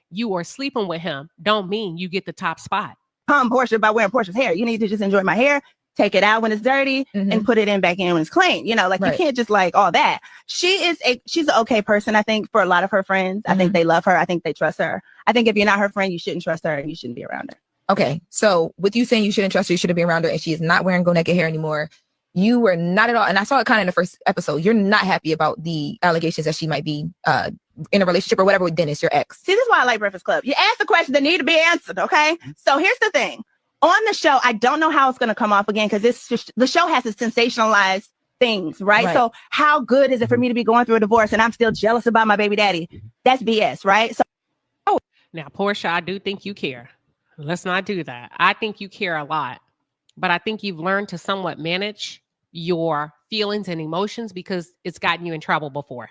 you are sleeping with him don't mean you get the top spot. Porsha by wearing Porsha's hair. You need to just enjoy my hair. Take it out when it's dirty and put it in back in when it's clean. You know, like you can't just like all that. She's an okay person, I think, for a lot of her friends. I think they love her. I think they trust her. I think if you're not her friend, you shouldn't trust her and you shouldn't be around her. Okay. So with you saying you shouldn't trust her, you shouldn't be around her, and she is not wearing Go Naked Hair anymore, you were not at all, and I saw it kind of in the first episode, you're not happy about the allegations that she might be in a relationship or whatever with Dennis, your ex. See, this is why I like Breakfast Club. You ask the questions that need to be answered, okay? So here's the thing. On the show, I don't know how it's going to come off again because the show has to sensationalize things, right? So how good is it for me to be going through a divorce and I'm still jealous about my baby daddy? That's BS, right? So now, Porsha, I do think you care. Let's not do that. I think you care a lot, but I think you've learned to somewhat manage your feelings and emotions because it's gotten you in trouble before.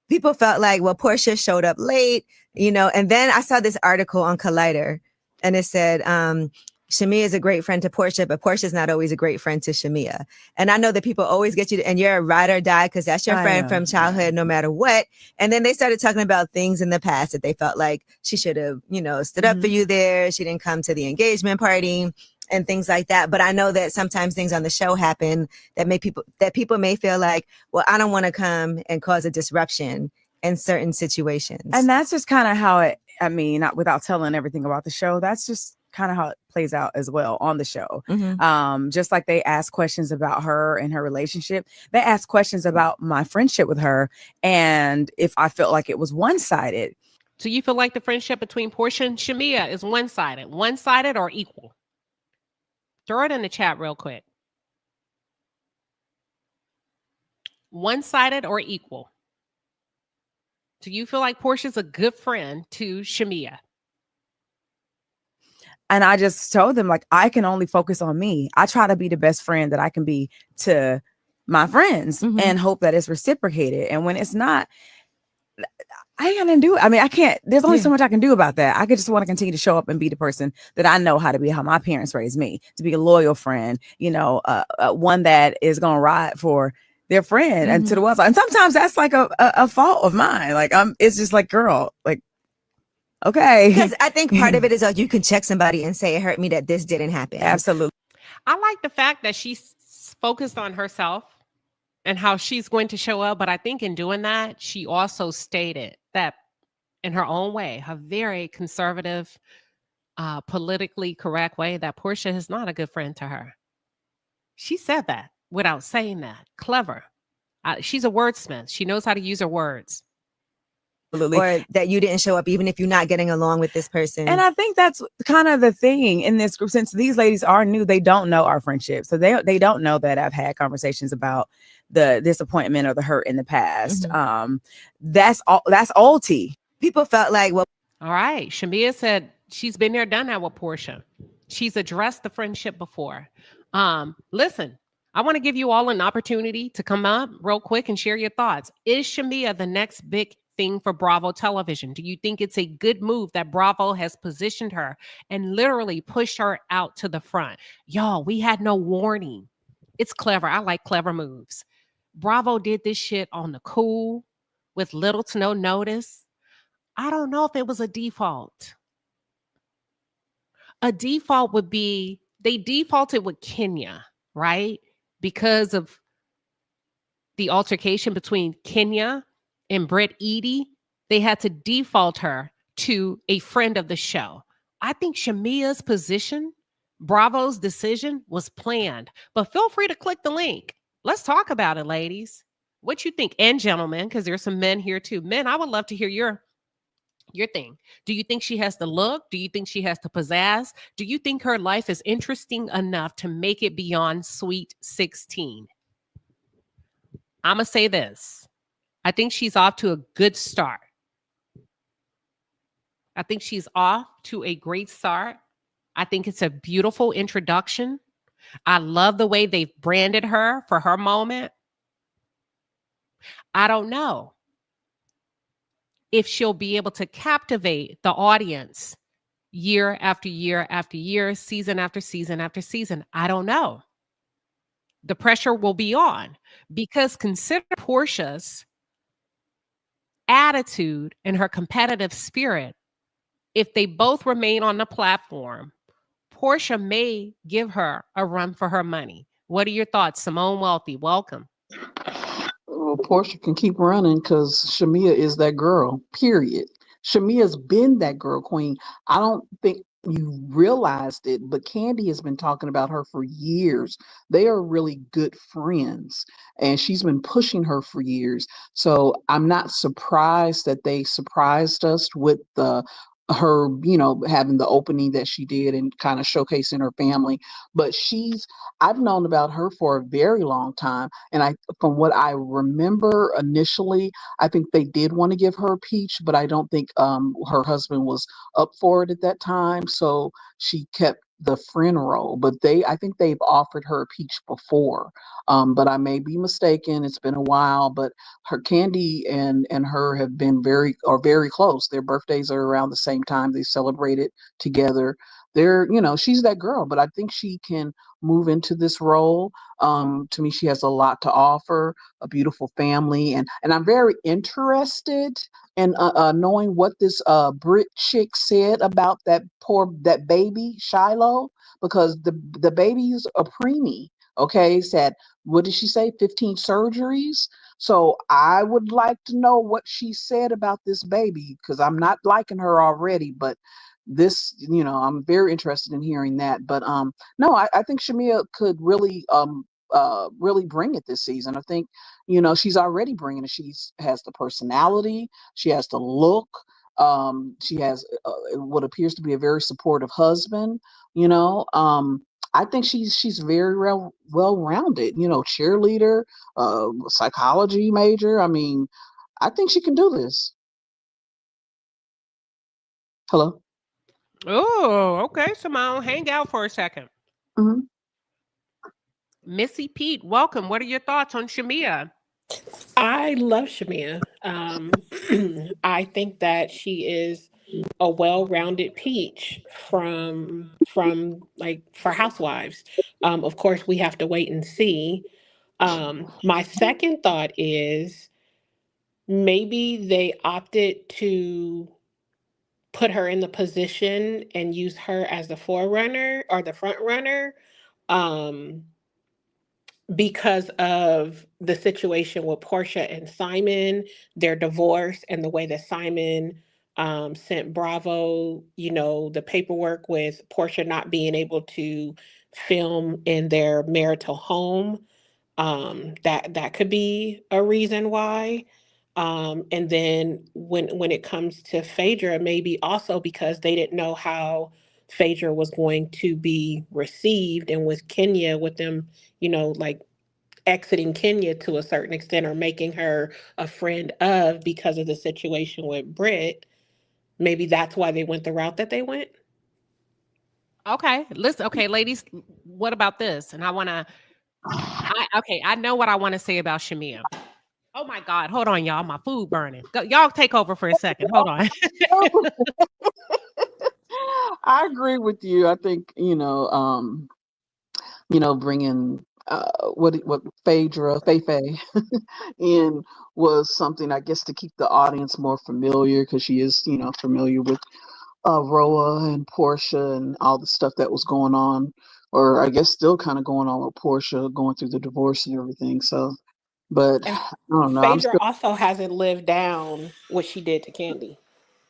People felt like, well, Porsha showed up late, you know, and then I saw this article on Collider and it said, Sheamea is a great friend to Porsha, but Portia's not always a great friend to Sheamea. And I know that people always get you to, and you're a ride or die because that's your friend from childhood, no matter what. And then they started talking about things in the past that they felt like she should have, you know, stood up for you there. She didn't come to the engagement party and things like that. But I know that sometimes things on the show happen that people may feel like, well, I don't want to come and cause a disruption in certain situations. And that's just kind of how it, I mean, not without telling everything about the show, that's just kind of how it plays out as well on the show. Just like they ask questions about her and her relationship, they ask questions about my friendship with her and if I felt like it was one-sided. So you feel like the friendship between Porsha and Sheamea is one-sided or equal? Throw it in the chat real quick. One-sided or equal? Do you feel like Porsha's a good friend to Sheamea? And I just told them, like, I can only focus on me. I try to be the best friend that I can be to my friends and hope that it's reciprocated. And when it's not, I ain't gonna do it. I mean, I can't, there's only so much I can do about that. I could just want to continue to show up and be the person that I know how to be, how my parents raised me, to be a loyal friend, you know, one that is going to ride for their friend and to the ones. And sometimes that's like a fault of mine. Like, it's just like, girl, like, okay. Because I think part of it is like you can check somebody and say, it hurt me that this didn't happen. Absolutely. I like the fact that she's focused on herself and how she's going to show up. But I think in doing that, she also stated that in her own way, her very conservative, politically correct way, that Porsha is not a good friend to her. She said that without saying that. Clever. She's a wordsmith. She knows how to use her words. Or that you didn't show up even if you're not getting along with this person. And I think that's kind of the thing in this group, since these ladies are new, they don't know our friendship. So they don't know that I've had conversations about the disappointment or the hurt in the past. That's old tea. People felt like, well, all right. Sheamea said she's been there, done that with Porsha. She's addressed the friendship before. Listen, I want to give you all an opportunity to come up real quick and share your thoughts. Is Sheamea the next big thing for Bravo Television? Do you think it's a good move that Bravo has positioned her and literally pushed her out to the front? Y'all, we had no warning. It's clever. I like clever moves. Bravo did this shit on the cool with little to no notice. I don't know if it was a default. A default would be, they defaulted with Kenya, right? Because of the altercation between Kenya and Britt Edie, they had to default her to a friend of the show. I think Sheamea's position, Bravo's decision was planned, but feel free to click the link. Let's talk about it, ladies. What you think? And gentlemen, because there's some men here too. Men, I would love to hear your thing. Do you think she has the look? Do you think she has the pizzazz? Do you think her life is interesting enough to make it beyond Sweet 16? I'm going to say this. I think she's off to a good start. I think she's off to a great start. I think it's a beautiful introduction. I love the way they've branded her for her moment. I don't know if she'll be able to captivate the audience year after year after year, season after season after season. I don't know. The pressure will be on because consider Porsha's attitude and her competitive spirit. If they both remain on the platform, Porsha may give her a run for her money. What are your thoughts? Simone Wealthy, welcome. Well, Porsha can keep running because Sheamea is that girl, period. Sheamea's been that girl, queen. I don't think you realized it, but Candy has been talking about her for years. They are really good friends, and she's been pushing her for years. So I'm not surprised that they surprised us with the her, you know, having the opening that she did and kind of showcasing her family. But I've known about her for a very long time. And from what I remember initially, I think they did want to give her a peach, but I don't think her husband was up for it at that time. So she kept the friend role, but I think they've offered her a peach before. But I may be mistaken. It's been a while, but her Candy and her have been very close. Their birthdays are around the same time. They celebrated together. She's that girl, but I think she can move into this role. To me, she has a lot to offer, a beautiful family, and I'm very interested in knowing what this Brit chick said about that baby Shiloh, because the baby's a preemie. Okay, said, what did she say? 15 surgeries. So I would like to know what she said about this baby, because I'm not liking her already, but this, I'm very interested in hearing that. But no, I think Sheamea could really really bring it this season. I think, she's already bringing it. Has the personality, she has the look, she has what appears to be a very supportive husband, I think she's very well rounded, cheerleader, psychology major. I mean, I think she can do this. Hello. Oh, okay. Simone, hang out for a second. Mm-hmm. Missy Pete, welcome. What are your thoughts on Sheamea? I love Sheamea. I think that she is a well-rounded peach from like for Housewives. Of course, we have to wait and see. My second thought is maybe they opted to put her in the position and use her as the forerunner or the front runner. Because of the situation with Porsha and Simon, their divorce, and the way that Simon sent Bravo, the paperwork with Porsha not being able to film in their marital home. That could be a reason why. And then when it comes to Phaedra, maybe also because they didn't know how Phaedra was going to be received, and with Kenya, with them, like exiting Kenya to a certain extent or making her a friend of because of the situation with Britt, maybe that's why they went the route that they went. Okay, listen. Okay, ladies, what about this? And I know what I want to say about Sheamea. Oh my God, hold on, y'all. My food burning. Y'all take over for a second. Hold on. I agree with you. I think, bringing what Phaedra in was something, I guess, to keep the audience more familiar, because she is, familiar with RHOA and Porsha and all the stuff that was going on, or I guess still kind of going on with Porsha going through the divorce and everything. So, but And I don't know. Phaedra also hasn't lived down what she did to Candy.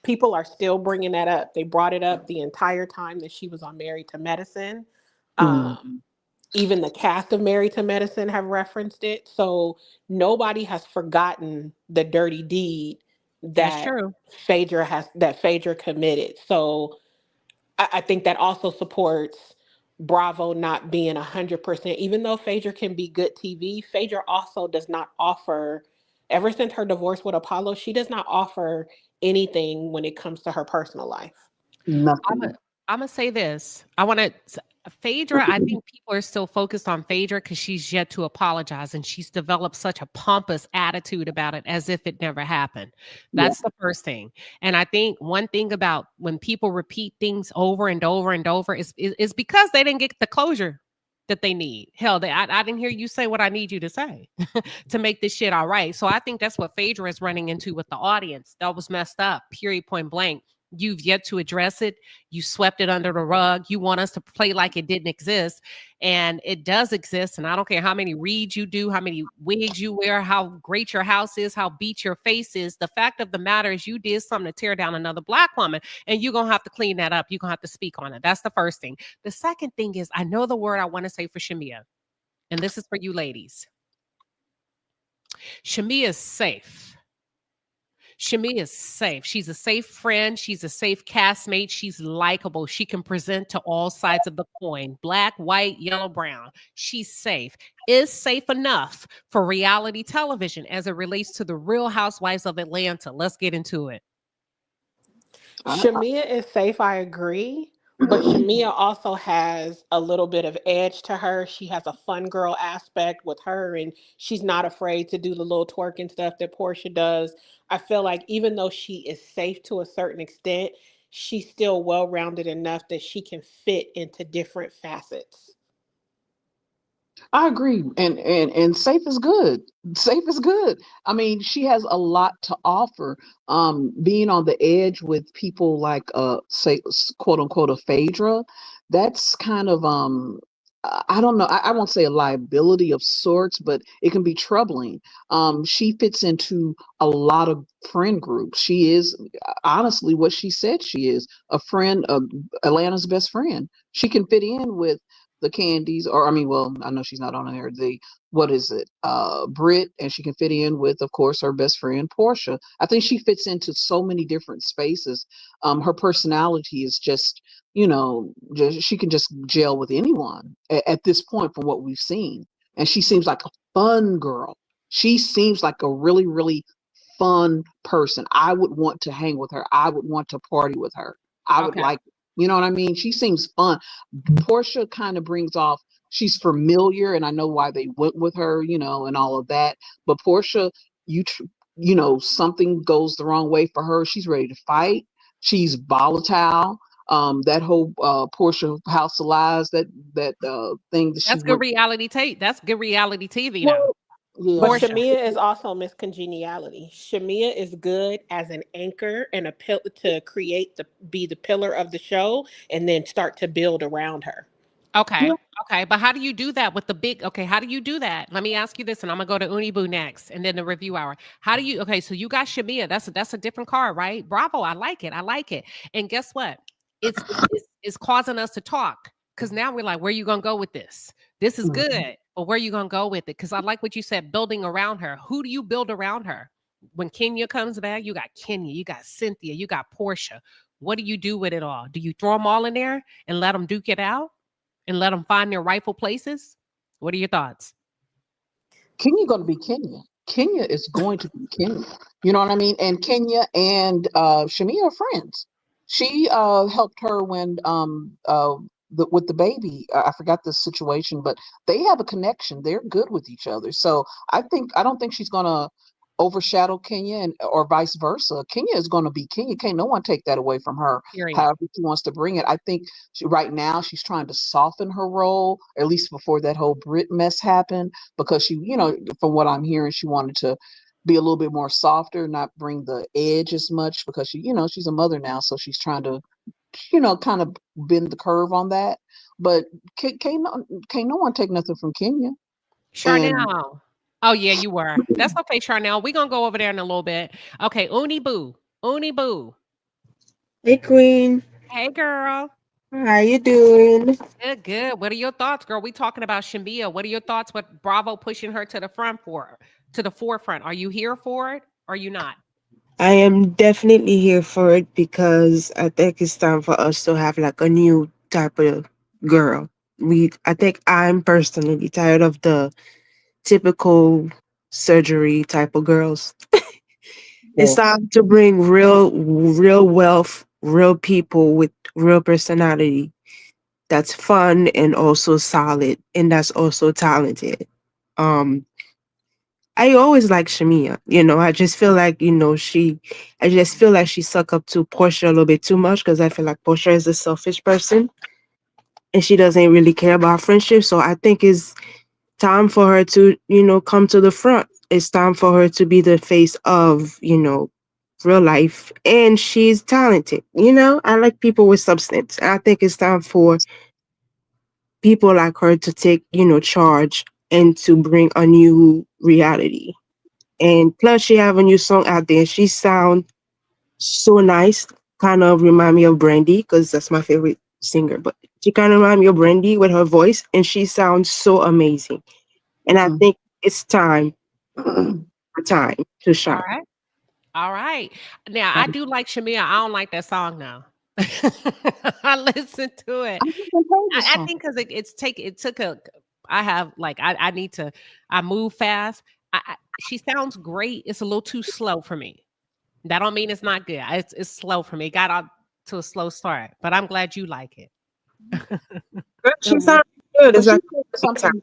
People are still bringing that up. They brought it up the entire time that she was on Married to Medicine. Even the cast of Married to Medicine have referenced it. So nobody has forgotten the dirty deed that Phaedra committed. So I think that also supports Bravo not being 100%. Even though Phaedra can be good TV, Phaedra also does not offer, ever since her divorce with Apollo, she does not offer anything when it comes to her personal life. Nothing. I'm gonna say this. Phaedra, I think people are still focused on Phaedra because she's yet to apologize, and she's developed such a pompous attitude about it as if it never happened. That's the first thing. And I think one thing about when people repeat things over and over and over is because they didn't get the closure that they need. Hell, I didn't hear you say what I need you to say to make this shit all right. So I think that's what Phaedra is running into with the audience. That was messed up, period, point blank. You've yet to address it. You swept it under the rug. You want us to play like it didn't exist. And it does exist. And I don't care how many reads you do, how many wigs you wear, how great your house is, how beat your face is. The fact of the matter is you did something to tear down another Black woman, and you're going to have to clean that up. You're going to have to speak on it. That's the first thing. The second thing is, I know the word I want to say for Sheamea, and this is for you ladies. Sheamea is safe. Sheamea is safe. She's a safe friend. She's a safe castmate. She's likable. She can present to all sides of the coin, black, white, yellow, brown. She's safe. Is safe enough for reality television as it relates to the Real Housewives of Atlanta. Let's get into it. Sheamea is safe, I agree. But Sheamea also has a little bit of edge to her. She has a fun girl aspect with her, and she's not afraid to do the little twerking stuff that Porsha does. I feel like even though she is safe to a certain extent, she's still well-rounded enough that she can fit into different facets. I agree, and safe is good. Safe is good. I mean, she has a lot to offer. Being on the edge with people like, say, quote unquote, a Phaedra, that's kind of I don't know. I won't say a liability of sorts, but it can be troubling. She fits into a lot of friend groups. She is honestly what she said she is, a friend of Atlanta's best friend. She can fit in with the Candies, or I mean, well, I know she's not on there. The what is it? Brit, and she can fit in with, of course, her best friend Porsha. I think she fits into so many different spaces. Her personality is just, she can just gel with anyone at this point from what we've seen. And she seems like a fun girl. She seems like a really, really fun person. I would want to hang with her. I would want to party with her. I would like, you know what I mean? She seems fun. Porsha kind of brings off, she's familiar, and I know why they went with her, and all of that. But Porsha, something goes the wrong way for her, she's ready to fight. She's volatile. That whole Porsha House of Lies, that thing that That's good reality tape. That's good reality TV, though. But Sheamea is also Miss Congeniality. Sheamea is good as an anchor and a to be the pillar of the show, and then start to build around her. Okay. Okay. But how do you do that with the big? Okay. How do you do that? Let me ask you this, and I'm gonna go to Unibu next, and then the review hour. How do you? Okay. So you got Sheamea. That's a different card, right? Bravo. I like it. I like it. And guess what? It's causing us to talk, because now we're like, where are you gonna go with this? This is good, but where are you gonna go with it? Because I like what you said, building around her. Who do you build around her? When Kenya comes back, you got Kenya, you got Cynthia, you got Porsha. What do you do with it all? Do you throw them all in there and let them duke it out and let them find their rightful places? What are your thoughts? Kenya going to be Kenya. Kenya is going to be Kenya. You know what I mean? And Kenya and Sheamea are friends. She helped her when with the baby. I forgot the situation, but they have a connection. They're good with each other. So I don't think she's gonna overshadow Kenya, or vice versa. Kenya is going to be Kenya. Can't no one take that away from her. Period. However she wants to bring it. I think right now she's trying to soften her role, at least before that whole Brit mess happened, because she, from what I'm hearing, she wanted to be a little bit more softer, not bring the edge as much, because she, she's a mother now, so she's trying to, kind of bend the curve on that. But can't no one take nothing from Kenya. Charnel. Oh, yeah, you were. That's okay, Charnel. We're going to go over there in a little bit. Okay, Unibu. Unibu. Hey, Queen. Hey, girl. How you doing? Good, good. What are your thoughts, girl? We talking about Sheamea. What are your thoughts with Bravo pushing her to the forefront? Are you here for it or are you not? I am definitely here for it, because I think it's time for us to have like a new type of girl. I think I'm personally tired of the typical surgery type of girls. It's time to bring real wealth, real people with real personality. That's fun and also solid, and that's also talented. I always like Sheamea. I just feel like, she suck up to Porsha a little bit too much, because I feel like Porsha is a selfish person and she doesn't really care about friendship. So I think it's time for her to, come to the front. It's time for her to be the face of, real life. And she's talented. I like people with substance. I think it's time for people like her to take, charge and to bring a new reality. And plus, she have a new song out there. She sound so nice. Kind of remind me of Brandy, because that's my favorite singer. But she kind of remind me of Brandy with her voice, and she sounds so amazing. And I think it's time to shine. All right. All right. Now I do like Sheamea. I don't like that song now. I listened to it. I think because it took a. I have like I need to. I move fast. She sounds great. It's a little too slow for me. That don't mean it's not good. It's slow for me. It got out to a slow start, but I'm glad you like it. She sounds good. It's like something.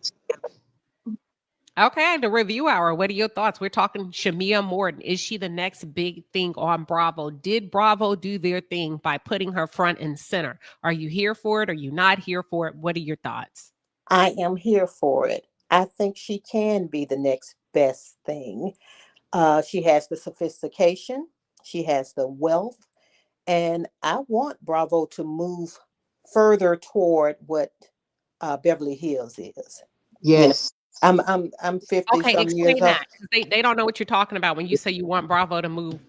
Okay, the review hour. What are your thoughts? We're talking Sheamea Morton. Is she the next big thing on Bravo? Did Bravo do their thing by putting her front and center? Are you here for it? Are you not here for it? What are your thoughts? I am here for it. I think she can be the next best thing. She has the sophistication, she has the wealth, and I want Bravo to move further toward what Beverly Hills is. Yes. I'm 50 Okay, some years explain old. that. 'Cause they don't know what you're talking about when you say you want Bravo to move.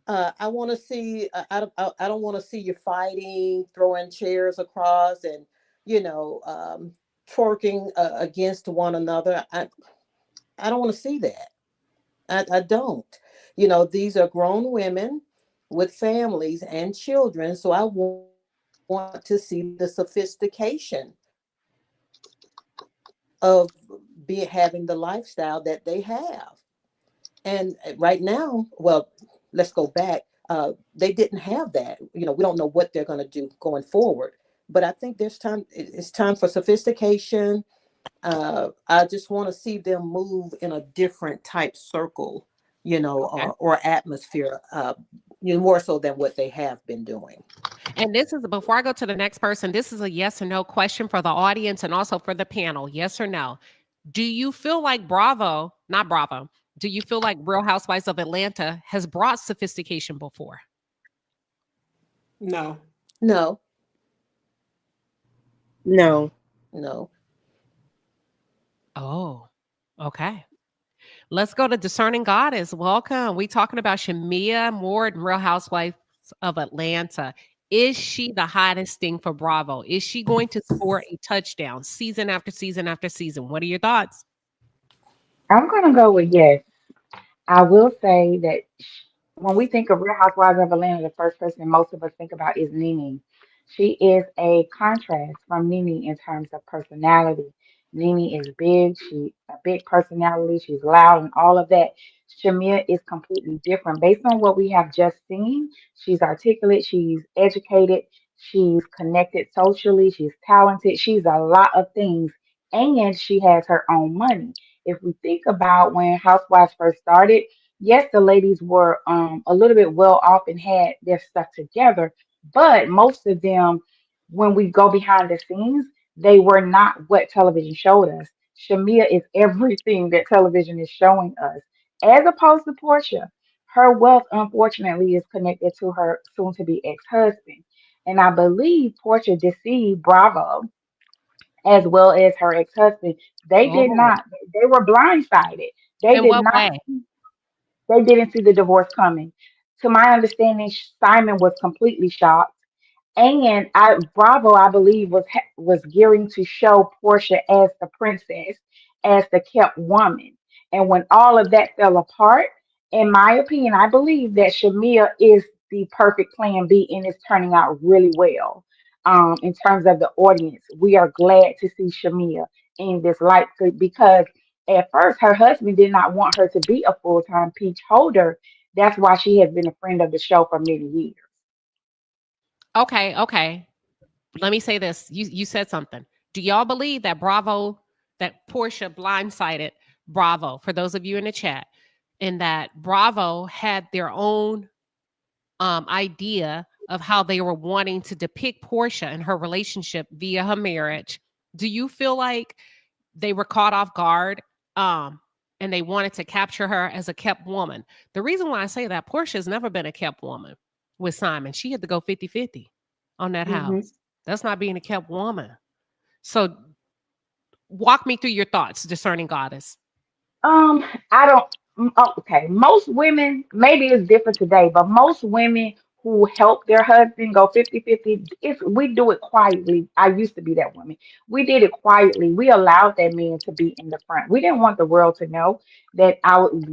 I want to see. I don't want to see you fighting, throwing chairs across, and twerking against one another. I don't want to see that. I don't. These are grown women with families and children, so I want to see the sophistication of having the lifestyle that they have. And right now, well, let's go back. They didn't have that. We don't know what they're going to do going forward. But I think there's time. It's time for sophistication. I just want to see them move in a different type circle, Okay. or atmosphere, more so than what they have been doing. And this is before I go to the next person, this is a yes or no question for the audience and also for the panel. Yes or no? Do you feel like not Bravo, do you feel like Real Housewives of Atlanta has brought sophistication before? No. No. no. No. Oh, okay. Let's go to Discerning Goddess. Welcome. We talking about Sheamea Morton, Real Housewives of Atlanta. Is she the hottest thing for Bravo? Is she going to score a touchdown season after season after season? What are your thoughts? I'm gonna go with yes. I will say that when we think of Real Housewives of Atlanta, the first person most of us think about is Nene. She is a contrast from Nene in terms of personality. Nene is big, she's a big personality, she's loud and all of that. Shamia is completely different. Based on what we have just seen, she's articulate, she's educated, she's connected socially, she's talented, she's a lot of things, and she has her own money. If we think about when Housewives first started, yes, the ladies were a little bit well off and had their stuff together, but most of them, when we go behind the scenes, they were not what television showed us. Shamia is everything that television is showing us, as opposed to Portia. Her wealth, unfortunately, is connected to her soon to be ex husband. And I believe Portia deceived Bravo as well as her ex husband. They did Oh, not, they were blindsided. They in did what not way? they didn't see the divorce coming. To my understanding, Simon was completely shocked. And Bravo, I believe, was gearing to show Portia as the princess, as the kept woman. And when all of that fell apart, in my opinion, I believe that Shamia is the perfect plan B and is turning out really well. In terms of the audience, we are glad to see Shamia in this light because at first her husband did not want her to be a full-time peach holder. That's why she has been a friend of the show for many years. Okay, okay. Let me say this. You said something. Do y'all believe that that Portia blindsided Bravo, for those of you in the chat, and that Bravo had their own idea of how they were wanting to depict Portia and her relationship via her marriage? Do you feel like they were caught off guard and they wanted to capture her as a kept woman? The reason why I say that, Portia's never been a kept woman with Simon. She had to go 50-50 on that hmm house. That's not being a kept woman. So walk me through your thoughts, Discerning Goddess. I don't. Okay, most women, maybe it's different today, but most women who help their husband go 50-50, if we do it quietly. I used to be that woman. We did it quietly. We allowed that man to be in the front. We didn't want the world to know that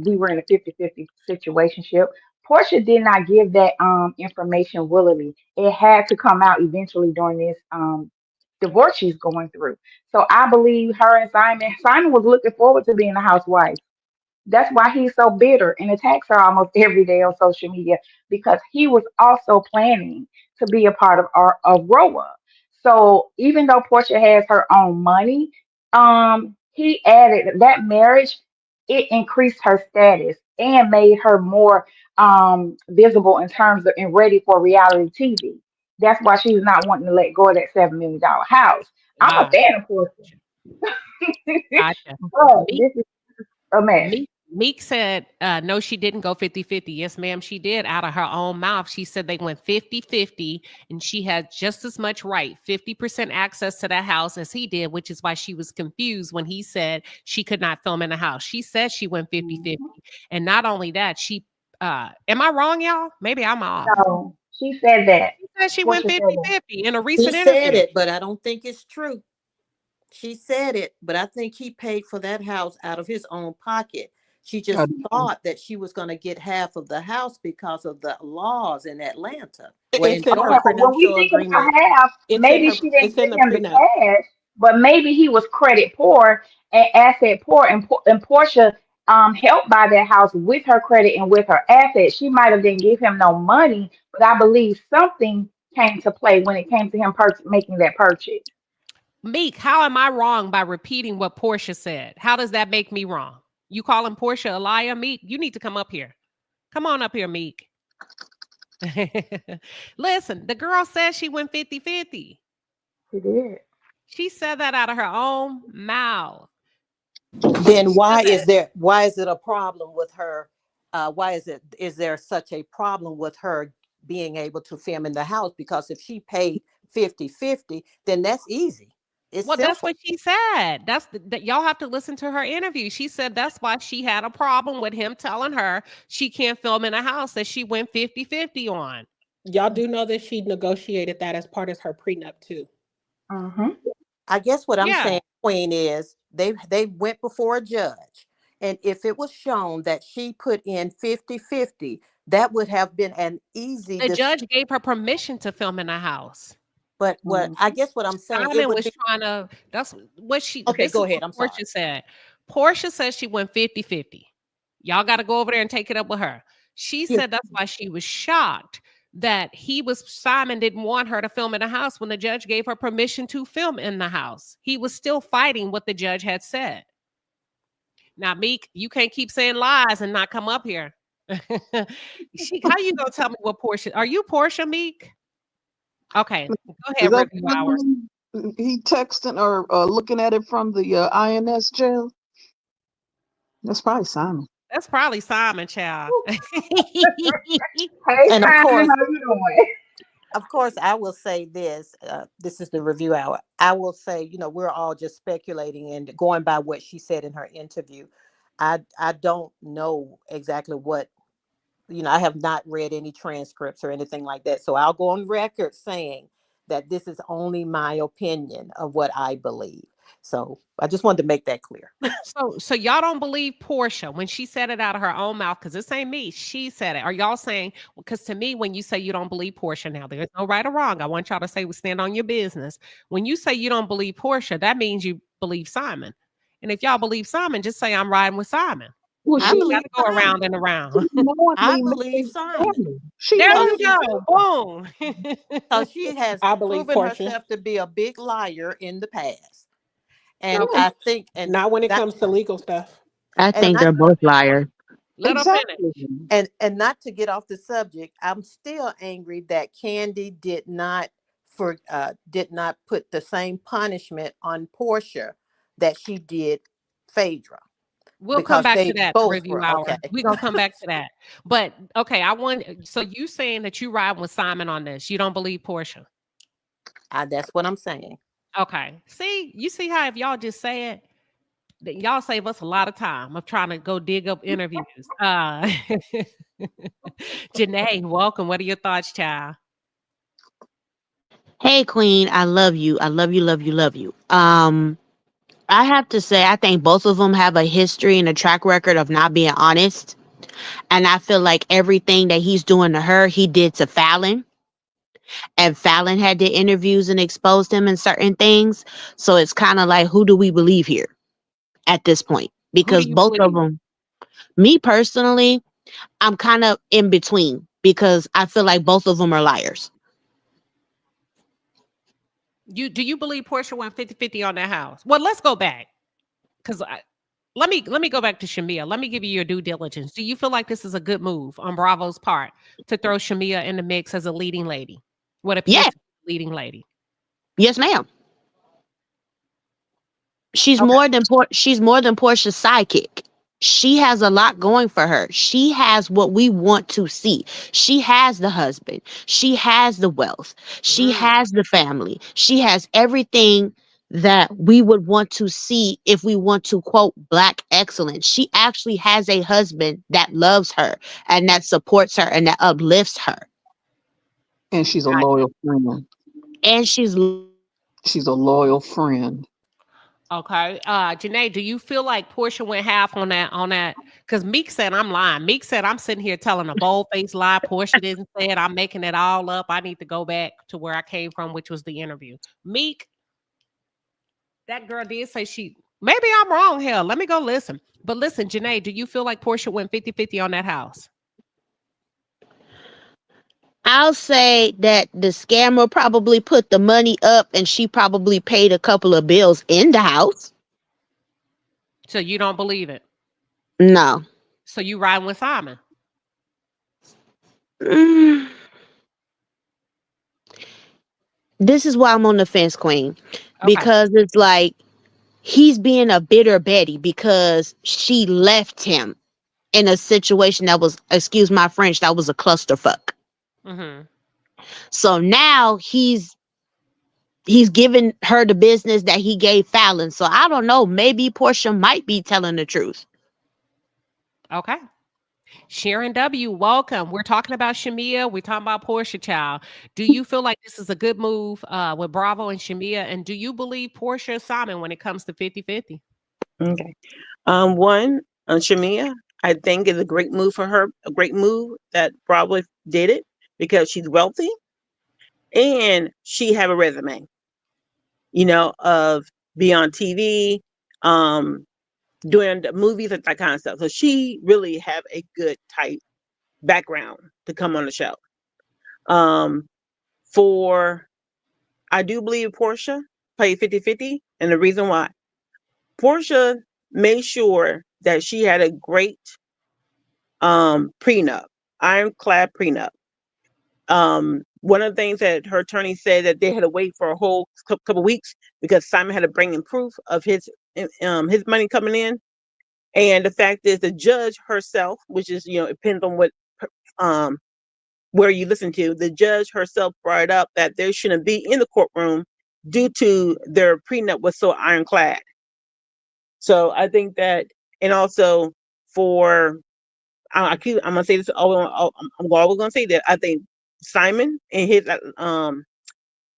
we were in a 50-50 situationship. Portia did not give that information willingly. It had to come out eventually during this divorce she's going through. So I believe her and Simon was looking forward to being a housewife. That's why he's so bitter and attacks her almost every day on social media, because he was also planning to be a part of RHOA. So even though Portia has her own money, he added that marriage, it increased her status and made her more visible in terms of and ready for reality TV. That's why she's not wanting to let go of that $7 million house. I'm a Wow. fan of Portia. Gotcha. But this is a mess. Meek said, no, she didn't go 50-50. Yes, ma'am, she did. Out of her own mouth, she said they went 50-50, and she had just as much right, 50% access to that house as he did, which is why she was confused when he said she could not film in the house. She said she went 50-50. And not only that, she, am I wrong, y'all? Maybe I'm off. No, she said that. She said she Portia went said that. 50-50 in a She recent said interview. it, but I don't think it's true. She said it, but I think he paid for that house out of his own pocket. She just thought that she was going to get half of the house because of the laws in Atlanta. Well, It's in in her her But when we prenuptial think agreement. about half, maybe she didn't it's in give the him the prenup. cash, but maybe he was credit poor and asset poor, and Portia helped buy that house with her credit and with her assets. She might have didn't give him no money, but I believe something came to play when it came to him making that purchase. Meek, how am I wrong by repeating what Portia said? How does that make me wrong? You calling Portia a liar, Meek? You need to come up here. Come on up here, Meek. Listen, the girl said she went 50-50. She did. She said that out of her own mouth. Then why is it a problem with her? Is there such a problem with her being able to film in the house? Because if she paid 50-50, then that's easy. It's Well, simple. that's what she said. That y'all have to listen to her interview. She said that's why she had a problem with him telling her she can't film in a house that she went 50-50 on. Y'all do know that she negotiated that as part of her prenup too. I guess what I'm Yeah. saying, Queen, is they went before a judge. And if it was shown that she put in 50-50, that would have been an easy The judge gave her permission to film in a house. But I guess what I'm saying, Simon was trying to, that's what she, Okay, this go is ahead. what I'm Portia sorry. said. Portia says she went 50-50. Y'all got to go over there and take it up with her. She said that's why she was shocked that Simon didn't want her to film in the house when the judge gave her permission to film in the house. He was still fighting what the judge had said. Now, Meek, you can't keep saying lies and not come up here. How you gonna tell me what Portia? Are you Portia, Meek? Okay, go Is ahead, that review hour. he texting or looking at it from the INS jail? That's probably Simon. That's probably Simon, child. Hey, And of Simon, course, how you doing? Of course, I will say this. This is the review hour. I will say, we're all just speculating and going by what she said in her interview. I don't know exactly what, I have not read any transcripts or anything like that. So I'll go on record saying that this is only my opinion of what I believe. So I just wanted to make that clear. So y'all don't believe Portia when she said it out of her own mouth, because this ain't me. She said it. Are y'all saying, because to me, when you say you don't believe Portia, now there's no right or wrong. I want y'all to say we stand on your business. When you say you don't believe Portia, that means you believe Simon. And if y'all believe Simon, just say I'm riding with Simon. Well, I got to go around and around. I believe Simon. There you go. Boom. So she has I believe proven Portia. herself to be a big liar in the past. And Okay. I think, and not when it comes to legal stuff. I think they're both liars. Let her finish. And not to get off the subject, I'm still angry that Candy did not put the same punishment on Porsha that she did Phaedra. We'll come back to that both review were hour. okay. We're gonna come back to that. But okay, so you saying that you ride with Simon on this. You don't believe Portia. That's what I'm saying. Okay. You see how if y'all just say it, that y'all save us a lot of time of trying to go dig up interviews. Janae, welcome. What are your thoughts, child? Hey, Queen, I love you. I love you, love you, love you. I have to say, I think both of them have a history and a track record of not being honest. And I feel like everything that he's doing to her, he did to Fallon. And Fallon had the interviews and exposed him in certain things. So it's kind of like, who do we believe here at this point? Because both of them, me personally, I'm kind of in between because I feel like both of them are liars. Do you believe Porsha went 50-50 on that house? Well, let's go back. Because let me go back to Sheamea. Let me give you your due diligence. Do you feel like this is a good move on Bravo's part to throw Sheamea in the mix as a leading lady? What appears to be a leading lady? Yes, ma'am. She's more than Portia's sidekick. She has a lot going for her. She has what we want to see. She has the husband. She has the wealth. She has the family. She has everything that we would want to see if we want to quote Black excellence. She actually has a husband that loves her and that supports her and that uplifts her. And she's a loyal friend. And she's a loyal friend. Okay. Janae, do you feel like Porsha went half on that? Because Meek said I'm lying. Meek said I'm sitting here telling a bold-faced lie. Porsha didn't say it. I'm making it all up. I need to go back to where I came from, which was the interview. Meek, that girl did say maybe I'm wrong. Hell, let me go listen. But listen, Janae, do you feel like Porsha went 50-50 on that house? I'll say that the scammer probably put the money up and she probably paid a couple of bills in the house. So you don't believe it? No. So you riding with Simon? This is why I'm on the fence, Queen. Because it's like he's being a bitter Betty because she left him in a situation that was, excuse my French, that was a clusterfuck. Mm-hmm. So now he's giving her the business that he gave Fallon. So I don't know. Maybe Porsha might be telling the truth. Okay. Sharon W., welcome. We're talking about Sheamea. We're talking about Porsha, child. Do you feel like this is a good move with Bravo and Sheamea? And do you believe Porsha Simon when it comes to 50-50? Okay. One, Sheamea, I think is a great move for her. A great move that Bravo did it because she's wealthy and she have a resume, of being on TV, doing the movies and that kind of stuff. So she really have a good type background to come on the show. I do believe Porsha played 50-50, and the reason why Porsha made sure that she had a great prenup, ironclad prenup. One of the things that her attorney said that they had to wait for a whole couple weeks because Simon had to bring in proof of his money coming in. And the fact is, the judge herself, which is, it depends on what where you listen to, the judge herself brought up that they shouldn't be in the courtroom due to their prenup was so ironclad. So I think that, and also I'm gonna say this. I'm always gonna say that I think Simon and his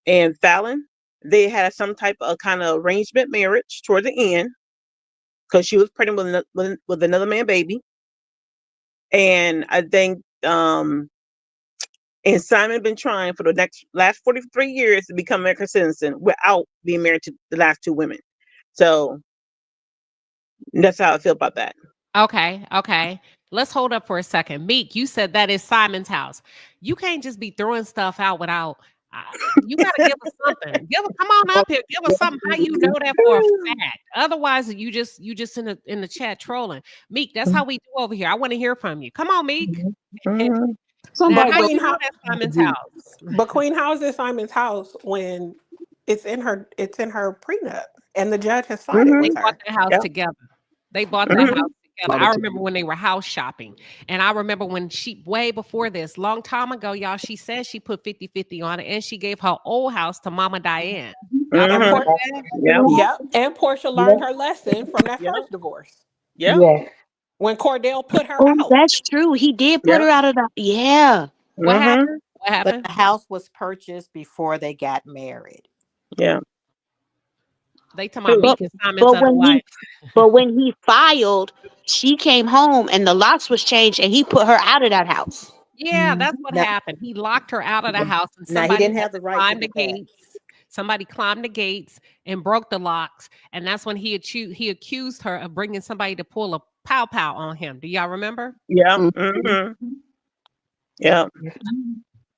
and Fallon, they had some type of kind of arrangement marriage toward the end because she was pregnant with another man baby, and I think and Simon been trying for the last 43 years to become American citizen without being married to the last two women. So that's how I feel about that. Okay. Let's hold up for a second. Meek, you said that is Simon's house. You can't just be throwing stuff out without. You gotta give us something. Come on up here. Give us something. How you know that for a fact? Otherwise, you just in the chat trolling. Meek, that's how we do over here. I want to hear from you. Come on, Meek. But How you Queen, know that's Simon's house? But Queen, how is it Simon's house when it's in her prenup and the judge has sided with They her? bought that house together. They bought that house together. I remember when they were house shopping. And I remember when way before this, long time ago, y'all, she said she put 50-50 on it and she gave her old house to Mama Diane. Y'all remember that? Yep. And Porsha learned her lesson from that first divorce. Yeah. Yes. When Cordell put her Oh, out. that's true. He did put her out of the. Yeah. What happened? What But happened? the house was purchased before they got married. Yeah. They talking about But Meek and Simon's but other wife. when he filed, she came home and the locks was changed and he put her out of that house. Yeah, that's what Now, happened. He locked her out of the house, and now he somebody didn't had have to the right to climb the do that. gates. Somebody climbed the gates and broke the locks, and that's when he accused her of bringing somebody to pull a pow pow on him. Do y'all remember? Yeah. Mhm. Yeah.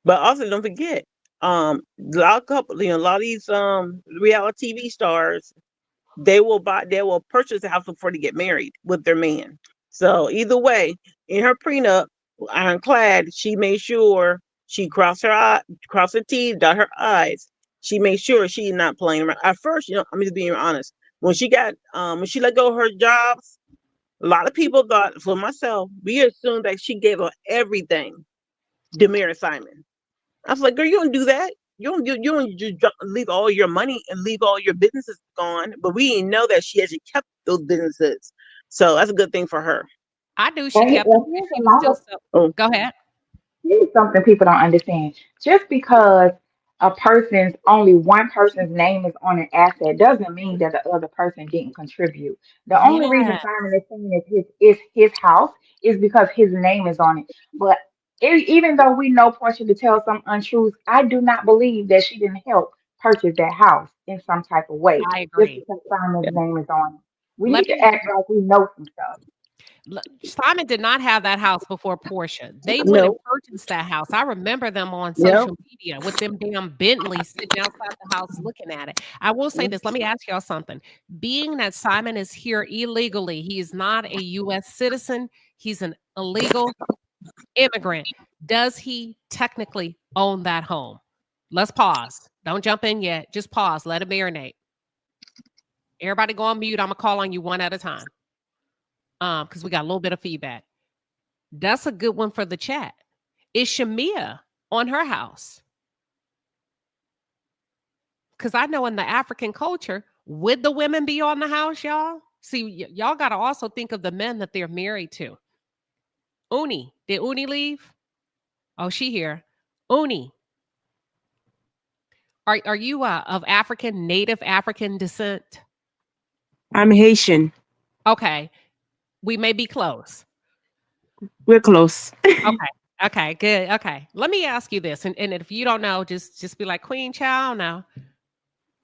But also don't forget, a lot of couple, a lot of these reality TV stars, they will purchase a house before they get married with their man. So either way, in her prenup, ironclad, she made sure she crossed her T's, dot her I's. She made sure she's not playing around. At first, I'm just being honest. When she let go of her jobs, a lot of people thought, for myself, we assumed that she gave up everything to marry Simon. I was like, girl, you don't do that. You don't just leave all your money and leave all your businesses gone. But we didn't know that she actually kept those businesses. So that's a good thing for her. I knew she kept them. Here's She was still so. Oh. Go ahead. Here's something people don't understand. Just because only one person's name is on an asset doesn't mean that the other person didn't contribute. The only reason Yeah, Simon is saying is his house is because his name is on it. But even though we know Portia to tell some untruths, I do not believe that she didn't help purchase that house in some type of way I just agree. because Simon's name is on it. We need Let to me. act like we know some stuff. Simon did not have that house before Portia. They went and No. purchased that house. I remember them on Yep. social media with them damn Bentleys sitting outside the house looking at it. I will say this. Let me ask y'all something. Being that Simon is here illegally, he is not a U.S. citizen. He's an illegal immigrant. Does he technically own that home? Let's pause. Don't jump in yet. Just pause. Let it marinate. Everybody go on mute. I'm gonna call on you one at a time. Because we got a little bit of feedback. That's a good one for the chat. Is Sheamea on her house? Because I know in the African culture, would the women be on the house, y'all? See, y'all got to also think of the men that they're married to. Uni, did Uni leave? Oh, she here. Uni, are you of native African descent? I'm Haitian. Okay, we may be close. We're close. Okay, good. Okay, let me ask you this, and if you don't know, just be like Queen Child now.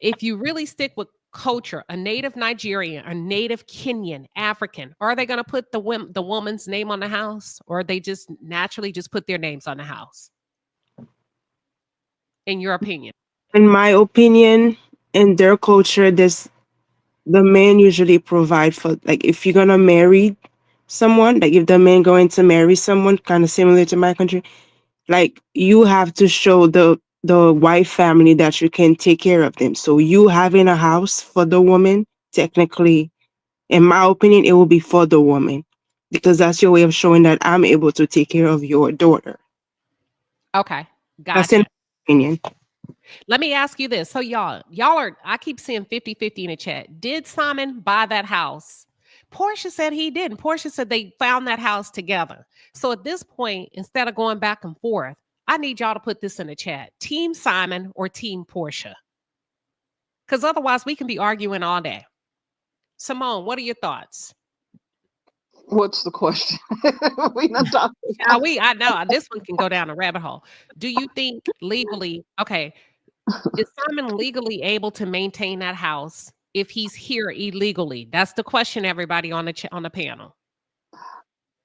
If you really stick with culture, a native Nigerian, a native Kenyan, African, are they going to put the woman's name on the house, or they just naturally just put their names on the house? In your opinion? In my opinion, in their culture, the men usually provide for, like, if you're gonna marry someone, like if the man going to marry someone, kind of similar to my country, like you have to show the wife family that you can take care of them. So you having a house for the woman, technically, in my opinion, it will be for the woman, because that's your way of showing that I'm able to take care of your daughter. Okay, That's in gotcha. my opinion. Let me ask you this. So y'all are, I keep seeing 50-50 in the chat. Did Simon buy that house? Portia said he didn't. Portia said they found that house together. So at this point, instead of going back and forth, I need y'all to put this in the chat. Team Simon or Team Portia? Because otherwise we can be arguing all day. Simone, what are your thoughts? What's the question? We not talking. I know this one can go down a rabbit hole. Do you think legally, okay, is Simon legally able to maintain that house if he's here illegally? That's the question, everybody on the panel.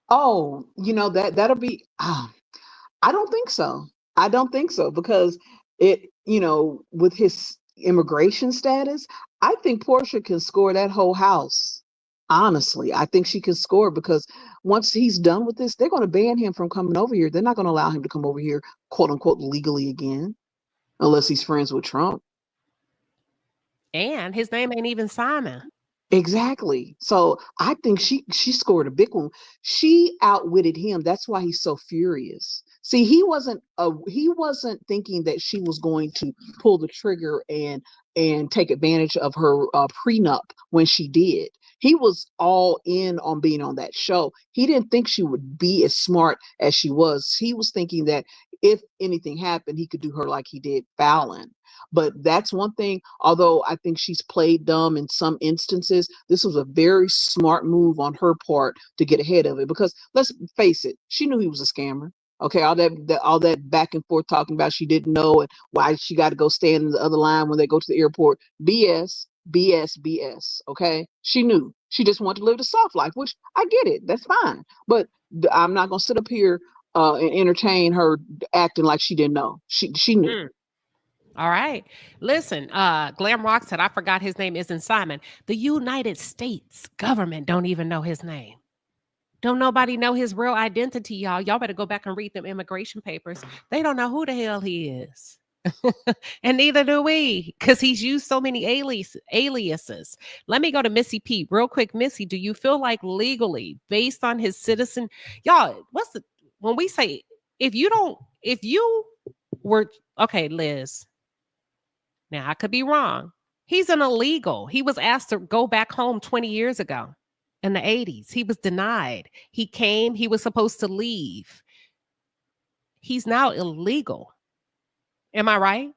Oh, that'll be. I don't think so. I don't think so because with his immigration status, I think Portia can score that whole house. Honestly, I think she can score because once he's done with this, they're going to ban him from coming over here. They're not going to allow him to come over here, quote unquote, legally again, unless he's friends with Trump. And his name ain't even Simon. Exactly. So I think she scored a big one. She outwitted him. That's why he's so furious. See, he wasn't thinking that she was going to pull the trigger and take advantage of her prenup when she did. He was all in on being on that show. He didn't think she would be as smart as she was. He was thinking that if anything happened, he could do her like he did Fallon. But that's one thing, although I think she's played dumb in some instances, this was a very smart move on her part to get ahead of it. Because let's face it, she knew he was a scammer. Okay, all that back and forth talking about she didn't know and why she got to go stand in the other line when they go to the airport. BS, BS, BS. Okay, she knew. She just wanted to live the soft life, which I get it. That's fine. But I'm not gonna sit up here and entertain her acting like she didn't know. She knew. All right. Listen, Glam Rock said, I forgot his name isn't Simon. The United States government don't even know his name. Don't nobody know his real identity, y'all. Y'all better go back and read them immigration papers. They don't know who the hell he is. And neither do we, because he's used so many aliases. Let me go to Missy P real quick. Missy, do you feel like legally, based on his citizen, y'all, when we say, if you were, okay, Liz, now I could be wrong. He's an illegal. He was asked to go back home 20 years ago. In the 80s, he was denied. He came, he was supposed to leave. He's now illegal. Am I right?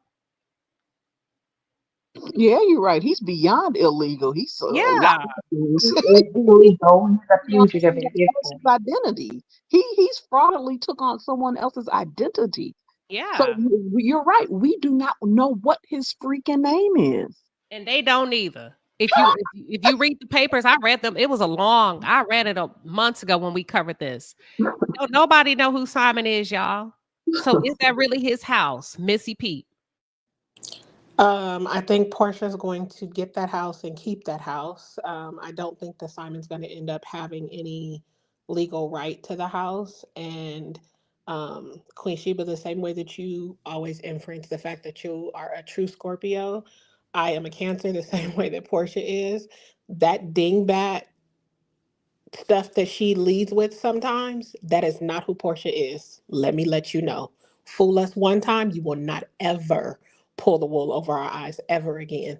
Yeah, you're right. He's beyond illegal. He's a lot of things. He's illegal. He's a fugitive at this His point. identity. He's fraudulently took on someone else's identity. Yeah. So you're right. We do not know what his freaking name is. And they don't either. If you read the papers, I read them. It was I read it months ago when we covered this. Don't nobody know who Simon is, y'all. So is that really his house, Missy Pete? I think Portia's going to get that house and keep that house. I don't think that Simon's going to end up having any legal right to the house. And Queen Sheba, the same way that you always inference the fact that you are a true Scorpio, I am a Cancer the same way that Porsha is. That dingbat stuff that she leads with sometimes, that is not who Porsha is. Let me let you know. Fool us one time, you will not ever pull the wool over our eyes ever again.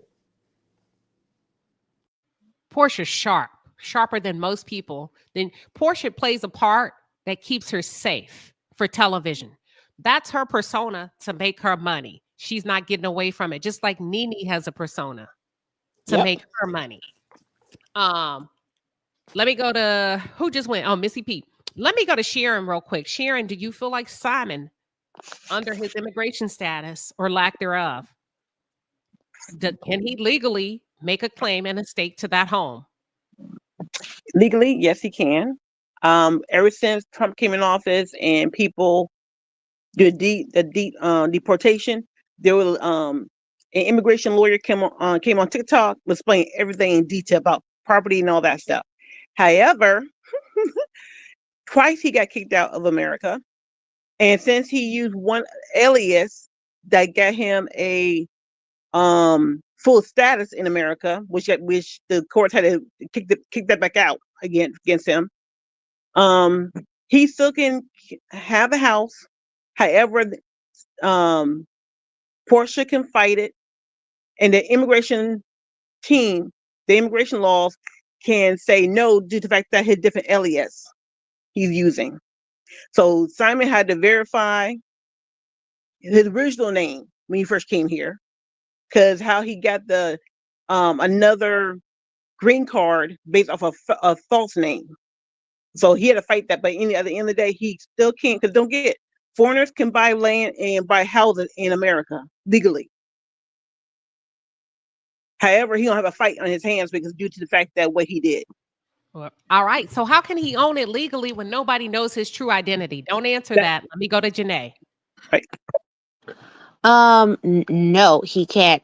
Portia's sharper than most people. Then Porsha plays a part that keeps her safe for television. That's her persona to make her money. She's not getting away from it. Just like Nene has a persona to make her money. Let me go to who just went. Oh, Missy P. Let me go to Sharon real quick. Sharon, do you feel like Simon, under his immigration status or lack thereof, can he legally make a claim and a stake to that home? Legally, yes, he can. Ever since Trump came in office and people did deportation, there was an immigration lawyer came on TikTok, was explaining everything in detail about property and all that stuff. However, twice he got kicked out of America, and since he used one alias that got him a full status in America, which the courts had to kick that back out against him. He still can have a house. However, Porsha can fight it, and the immigration laws can say no due to the fact that his different alias he's using. So Simon had to verify his original name when he first came here, because how he got the another green card based off of a false name. So he had to fight that. But at the end of the day, he still can't, because don't get, foreigners can buy land and buy houses in America legally. However, he don't have a fight on his hands because due to the fact that what he did. All right. So how can he own it legally when nobody knows his true identity? Don't answer that. Let me go to Janae. Right. No, he can't.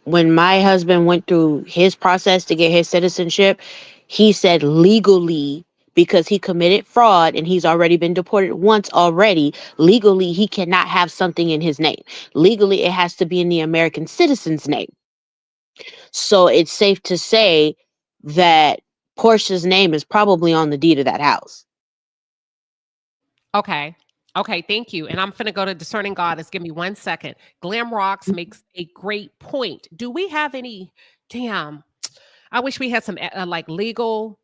When my husband went through his process to get his citizenship, he said legally, because he committed fraud and he's already been deported once already, legally he cannot have something in his name. Legally, it has to be in the American citizen's name. So it's safe to say that Portia's name is probably on the deed of that house. Okay. Okay, thank you. And I'm going to go to Discerning Goddess. Give me 1 second. Glam Rocks makes a great point. Do we have any, I wish we had some like legal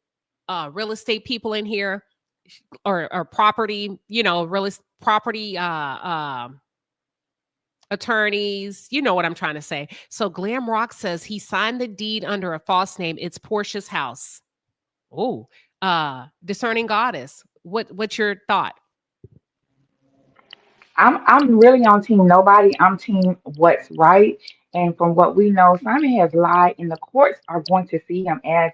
real estate people in here. or property, property attorneys. You know what I'm trying to say. So Glam Rock says he signed the deed under a false name. It's Porsha's house. Oh, discerning goddess. What's your thought? I'm really on team nobody. I'm team what's right. And from what we know, Simon has lied, and the courts are going to see him as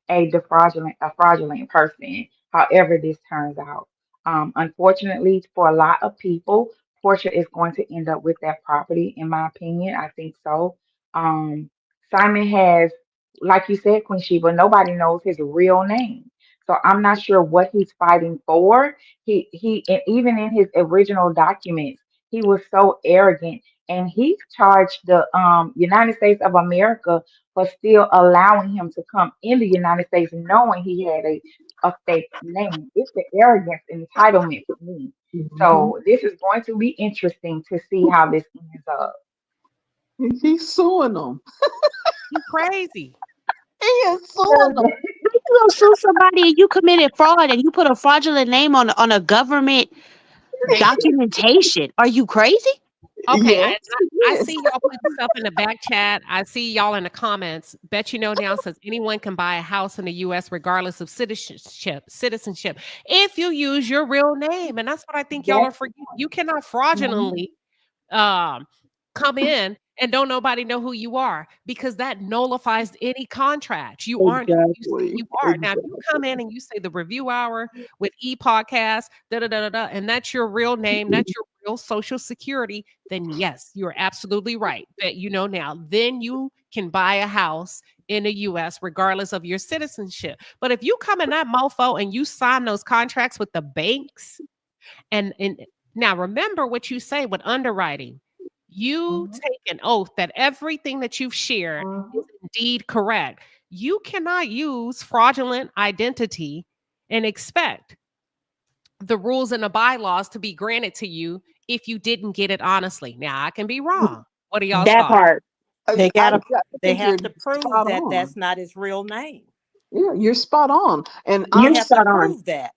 a fraudulent person. However, this turns out. Unfortunately, for a lot of people, Portia is going to end up with that property. In my opinion, I think so. Um, Simon has, like you said, Queen Sheba, nobody knows his real name. So I'm not sure what he's fighting for. He and even in his original documents, he was so arrogant, and he charged the United States of America for still allowing him to come in the United States knowing he had a fake name. It's the arrogance and entitlement for me. So this is going to be interesting to see how this ends up. He's suing them. You crazy. He is suing them. You gonna sue somebody and you committed fraud and you put a fraudulent name on a government documentation. Are you crazy? Okay, Yes, I see y'all putting stuff in the back chat. I see y'all in the comments. Bet you know now says anyone can buy a house in the U.S. regardless of citizenship. If you use your real name, and that's what I think y'all are forgetting. You cannot fraudulently come in and don't nobody know who you are, because that nullifies any contract. You aren't who you say you are. Now, if you come in and you say the review hour with e-podcast, and that's your real name, that's your real social security, then yes, you're absolutely right. That now, then you can buy a house in the US regardless of your citizenship. But if you come in that mofo and you sign those contracts with the banks, and now remember what you say with underwriting. You take an oath that everything that you've shared is indeed correct. You cannot use fraudulent identity and expect the rules and the bylaws to be granted to you if you didn't get it honestly. Now, I can be wrong. What are y'all's That thoughts? part. They I they think have you're to prove spot that on. that's not his real name. Yeah, you're spot on. And They have to prove that.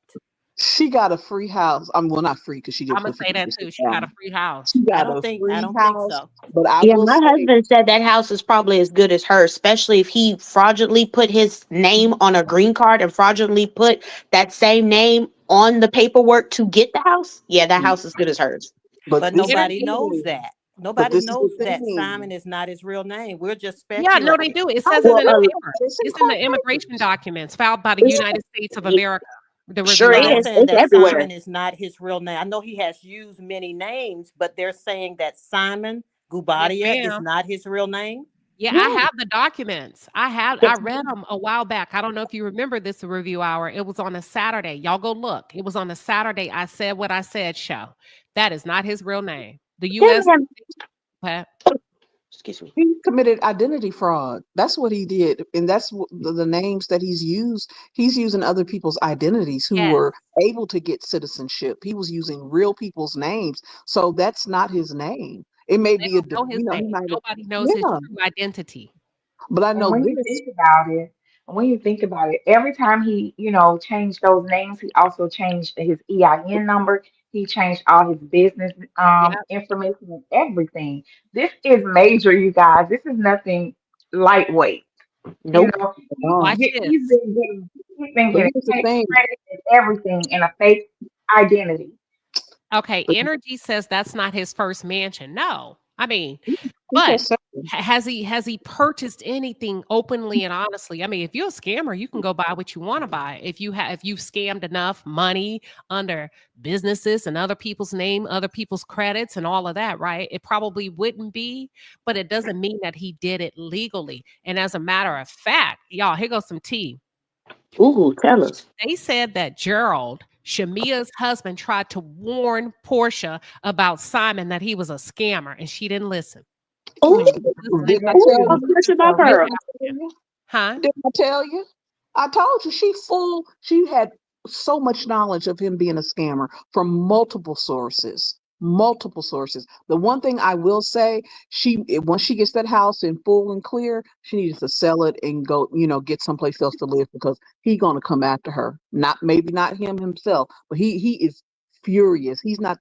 she got a free house. Well, not free because she did I'm gonna put say that 50% too. She got a down. free house. She I got don't a think free so. house. But I Yeah, will my say, husband said that house is probably as good as hers, especially if he fraudulently put his name on a green card and fraudulently put that same name on the paperwork to get the house. Yeah, that house is good as hers. But this is nobody the knows thing. that. But Nobody this is knows the that thing. Simon is not his real name. We're just Yeah, no, they speculating. do. It says it in the paper. It's in the immigration documents filed by the United States of America. The Sure review is. They're hour. saying It's that everywhere. Simon is not his real name. I know he has used many names, but they're saying that Simon Yes, Gubadia is ma'am. not his real name. Yeah, I have the documents. I read them a while back. I don't know if you remember this review hour. It was on a Saturday. Y'all go look. It was on a Saturday. I said what I said show. That is not his real name. The U.S. Excuse me. He committed identity fraud. That's what he did. And that's the names that he's used. He's using other people's identities who were able to get citizenship. He was using real people's names. So that's not his name. It may be They don't know his he name. might have, Nobody knows his yeah. true identity. But I And know when you this. think about it, every time he, changed those names, he also changed his EIN number. He changed all his business information and everything. This is major, you guys. This is nothing lightweight. You Nope. know, Watch he's this. he's been But getting here's the tax thing. credit and everything in a fake identity. Okay, Energy says that's not his first mansion. No, I mean, He but has several. has he purchased anything openly and honestly? I mean, if you're a scammer, you can go buy what you want to buy. If you've scammed enough money under businesses and other people's name, other people's credits, and all of that, right? It probably wouldn't be, but it doesn't mean that he did it legally. And as a matter of fact, y'all, here goes some tea. Ooh, tell us. They said that Gerald, Shamea's husband, tried to warn Porsha about Simon that he was a scammer, and she didn't listen. Ooh, Didn't I tell you? Porsha, my girl. Huh? Didn't I tell you? I told you she had so much knowledge of him being a scammer from multiple sources. multiple sources. The one thing I will say, once she gets that house in full and clear, she needs to sell it and go, get someplace else to live, because he's gonna come after her. Maybe not him himself, but he is furious. He's not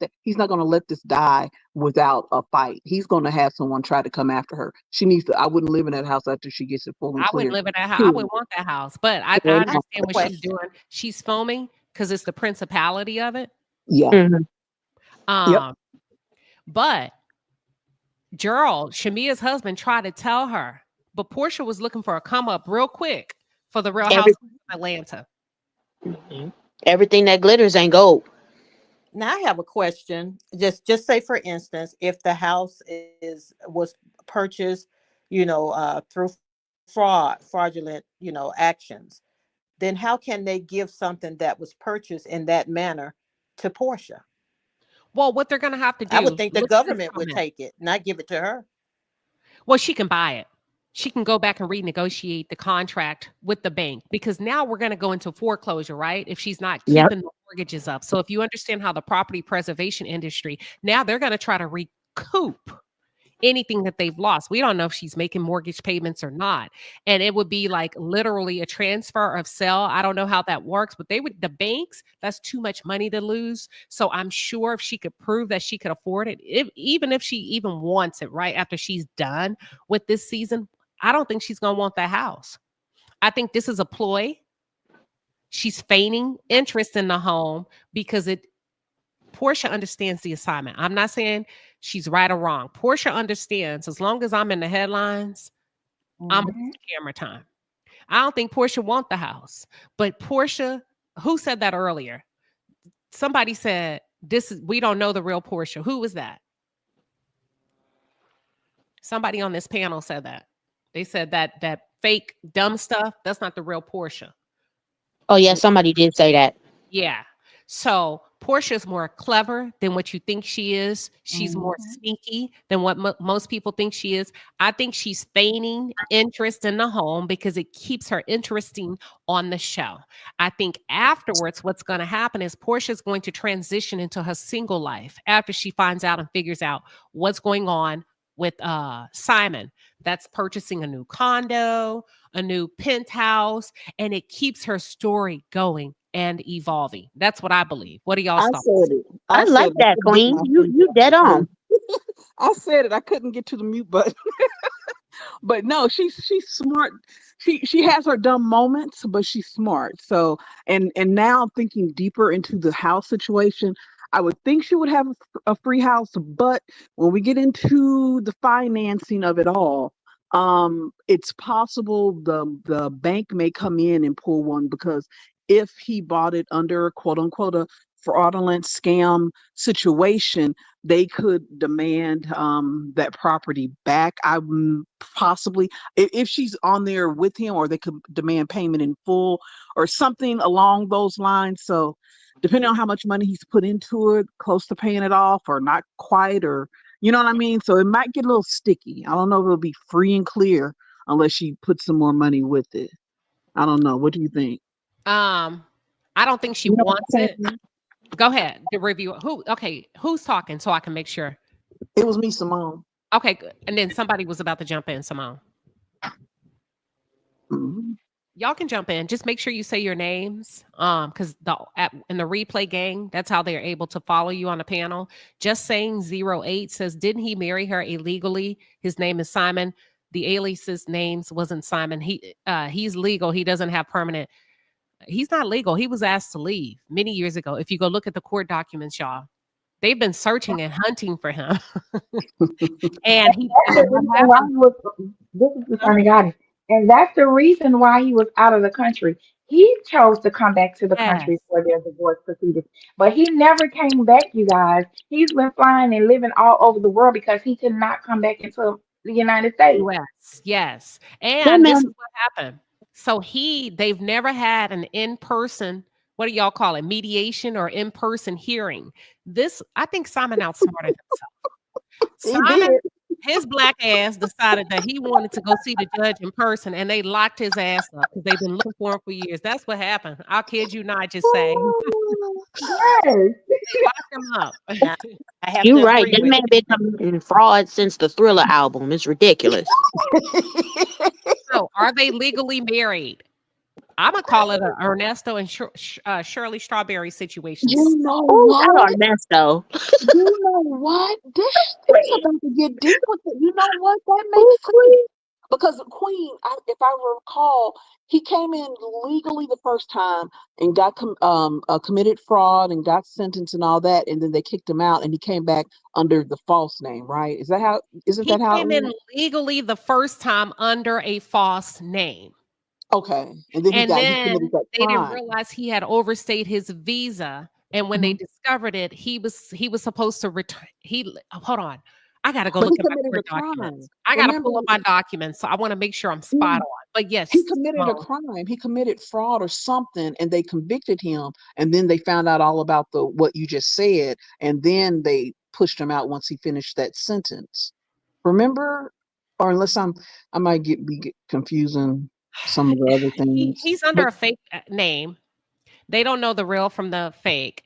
gonna let this die without a fight. He's gonna have someone try to come after her. She needs to. I wouldn't live in that house after she gets it full and I clear. wouldn't live in that house. I wouldn't want that house. But I understand what she's doing. She's foaming because it's the principality of it. Yeah. But Gerald, Shamea's husband, tried to tell her, but Porsha was looking for a come up real quick for the Real Housewives of Atlanta. Everything that glitters ain't gold. Now I have a question. Just say, for instance, if the house was purchased, through fraudulent, actions, then how can they give something that was purchased in that manner to Porsha? Well, what they're going to have to do, I would think the government would take it, not give it to her. Well, she can buy it. She can go back and renegotiate the contract with the bank, because now we're going to go into foreclosure, right? If she's not keeping the mortgages up. So if you understand how the property preservation industry, now they're going to try to recoup anything that they've lost. We don't know if she's making mortgage payments or not. And it would be like literally a transfer of sale. I don't know how that works, but the banks, that's too much money to lose. So I'm sure if she could prove that she could afford it, even if she even wants it right after she's done with this season, I don't think she's going to want that house. I think this is a ploy. She's feigning interest in the home because Porsha understands the assignment. I'm not saying she's right or wrong. Porsha understands, as long as I'm in the headlines, I'm on camera time. I don't think Porsha wants the house. But Porsha, who said that earlier? Somebody said, we don't know the real Porsha. Who was that? Somebody on this panel said that. They said that fake dumb stuff, that's not the real Porsha. Oh yeah, somebody did say that. Yeah. So Porsha is more clever than what you think she is. She's more sneaky than what most people think she is. I think she's feigning interest in the home because it keeps her interesting on the show. I think afterwards, what's going to happen is Porsha is going to transition into her single life after she finds out and figures out what's going on with Simon. That's purchasing a new condo, a new penthouse, and it keeps her story going and evolving. That's what I believe. What are y'all's thoughts? I like that, Queen. You dead on. I said it. I couldn't get to the mute button. But no, she's smart. She has her dumb moments, but she's smart. So and now thinking deeper into the house situation, I would think she would have a free house, but when we get into the financing of it all, it's possible the bank may come in and pull one, because if he bought it under quote unquote a fraudulent scam situation, they could demand that property back. I possibly, if she's on there with him, or they could demand payment in full or something along those lines. So depending on how much money he's put into it, close to paying it off or not quite, or you know what I mean? So it might get a little sticky. I don't know if it'll be free and clear unless she puts some more money with it. I don't know. What do you think? I don't think she wants it. Go ahead. The review. Who's talking so I can make sure? It was me, Simone. Okay, good. And then somebody was about to jump in, Simone. Y'all can jump in. Just make sure you say your names. Because in the replay gang, that's how they're able to follow you on the panel. Just saying 08 says, didn't he marry her illegally? His name is Simon. The alias's names wasn't Simon. He's legal. He doesn't have permanent. He's not legal. He was asked to leave many years ago. If you go look at the court documents, y'all, they've been searching and hunting for him. And this is the funny guy. And that's the reason why he was out of the country. He chose to come back to the country for their divorce proceedings. But he never came back, you guys. He's been flying and living all over the world because he could not come back into the United States. Yes. And this is what happened. So they've never had an in-person, what do y'all call it, mediation or in-person hearing. I think Simon outsmarted himself. Simon his black ass decided that he wanted to go see the judge in person, and they locked his ass up because they've been looking for him for years. That's what happened. I'll kid you not. Just say Yes. they locked him up. Now, I have You're to right. agree That with man been committing fraud since the Thriller album. It's ridiculous. So, are they legally married? I'm gonna call it an Ernesto and Shirley Strawberry situation. You know Oh, that what? Ernesto. You know what? This is about to get deep with it. You know what? That Oh, makes sense. Queen. Because Queen, if I recall, he came in legally the first time and got committed fraud and got sentenced and all that, and then they kicked him out, and he came back under the false name, right? Is that how? Isn't He that how it came in went? legally the first time under a false name. Okay, and then he And committed then that they didn't crime. realize he had overstayed his visa. And when they discovered it, he was supposed to return. Hold on. I gotta go But look he at my committed court a crime. documents. I gotta Remember, pull up my documents. So I want to make sure I'm yeah, spot on. But yes, he committed a so crime. He committed fraud or something, and they convicted him. And then they found out all about what you just said, and then they pushed him out once he finished that sentence. Remember, or unless I might be confusing some of the other things. he's under a fake name. They don't know the real from the fake.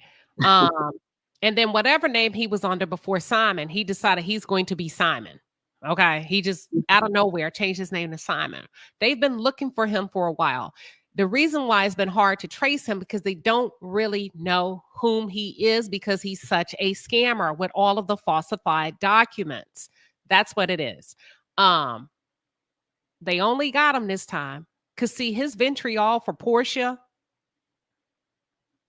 And then whatever name he was under before Simon, he decided he's going to be Simon. Okay. He just out of nowhere changed his name to Simon. They've been looking for him for a while. The reason why it's been hard to trace him because they don't really know whom he is because he's such a scammer with all of the falsified documents. That's what it is. They only got him this time because see his vitriol for Porsha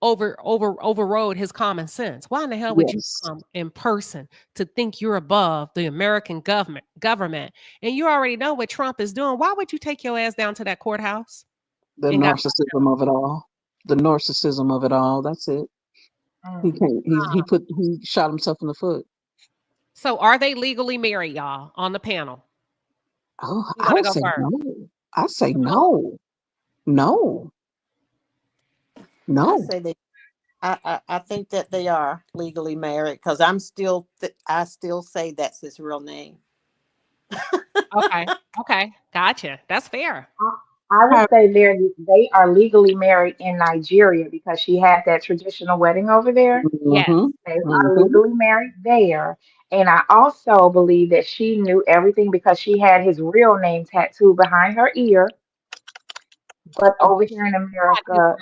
overrode his common sense. Why in the hell would you come in person to think you're above the American government and you already know what Trump is doing? Why would you take your ass down to that courthouse? The narcissism of it all. The narcissism of it all. That's it. He shot himself in the foot. So are they legally married, y'all, on the panel? Oh, You I want to would go say first? no. I say no. No. I No. say they. I think that they are legally married because I still say that's his real name. Okay. Gotcha. That's fair. I would say they are legally married in Nigeria because she had that traditional wedding over there. Yes. They are legally married there. And I also believe that she knew everything because she had his real name tattooed behind her ear. But over here in America,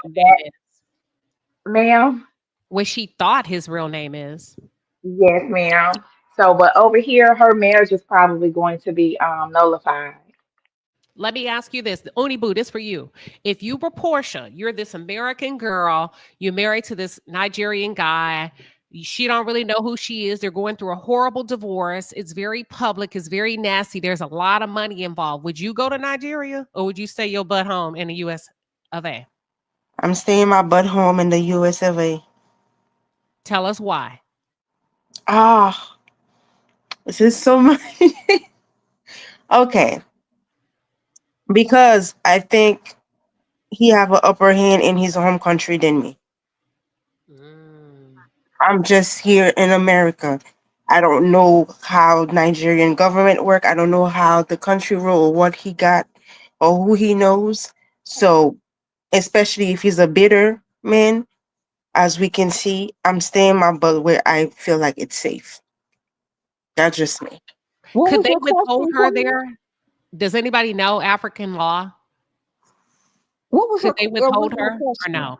ma'am. What she thought his real name is. Yes, ma'am. So, but over here, her marriage is probably going to be nullified. Let me ask you this. Only this for you. If you were Porsha, you're this American girl, you're married to this Nigerian guy. She don't really know who she is. They're going through a horrible divorce. It's very public. It's very nasty. There's a lot of money involved. Would you go to Nigeria or would you stay your butt home in the US of A? I'm staying my butt home in the US of A. Tell us why. This is so much. Okay. Because I think he have an upper hand in his home country than me. I'm just here in America. I don't know how Nigerian government work. I don't know how the country rule, what he got or who he knows. So, especially if he's a bitter man, as we can see, I'm staying my butt where I feel like it's safe. That's just me. Could they withhold her there? Does anybody know African law? Could they withhold her or no?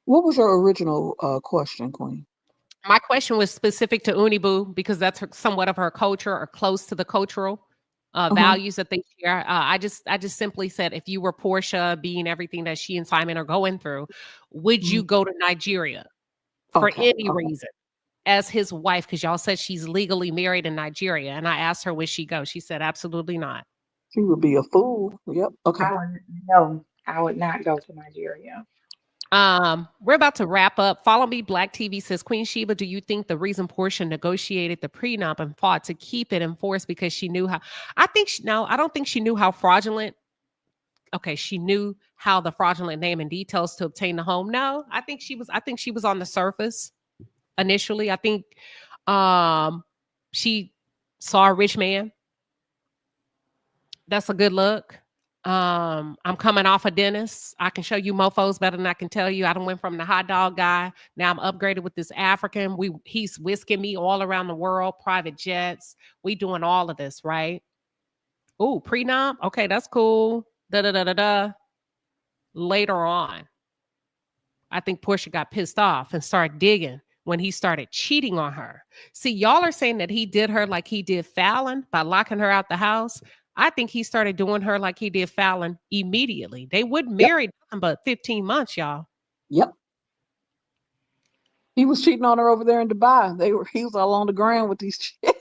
What was your original question, Queen? My question was specific to Unibu because that's somewhat of her culture or close to the cultural values that they share. I just simply said, if you were Porsha, being everything that she and Simon are going through, would you go to Nigeria for any reason as his wife? Because y'all said she's legally married in Nigeria, and I asked her, would she go? She said, absolutely not. She would be a fool. Yep. Okay. I would not go to Nigeria. We're about to wrap up. Follow Me Black TV says, Queen Sheba, do you think the reason Porsha negotiated the prenup and fought to keep it enforced because she knew how? I don't think she knew how fraudulent. Okay, she knew how the fraudulent name and details to obtain the home. No, I think she was on the surface initially. I think She saw a rich man. That's a good look. I'm coming off a dentist. I can show you mofos better than I can tell you. I done went from the hot dog guy. Now I'm upgraded with this African. He's whisking me all around the world, private jets. We doing all of this, right? Ooh, prenup. Okay, that's cool. Da da da da da. Later on, I think Porsha got pissed off and started digging when he started cheating on her. See, y'all are saying that he did her like he did Fallon by locking her out the house. I think he started doing her like he did Fallon immediately. They wouldn't marry nothing but 15 months, y'all. Yep. He was cheating on her over there in Dubai. He was all on the ground with these chicks.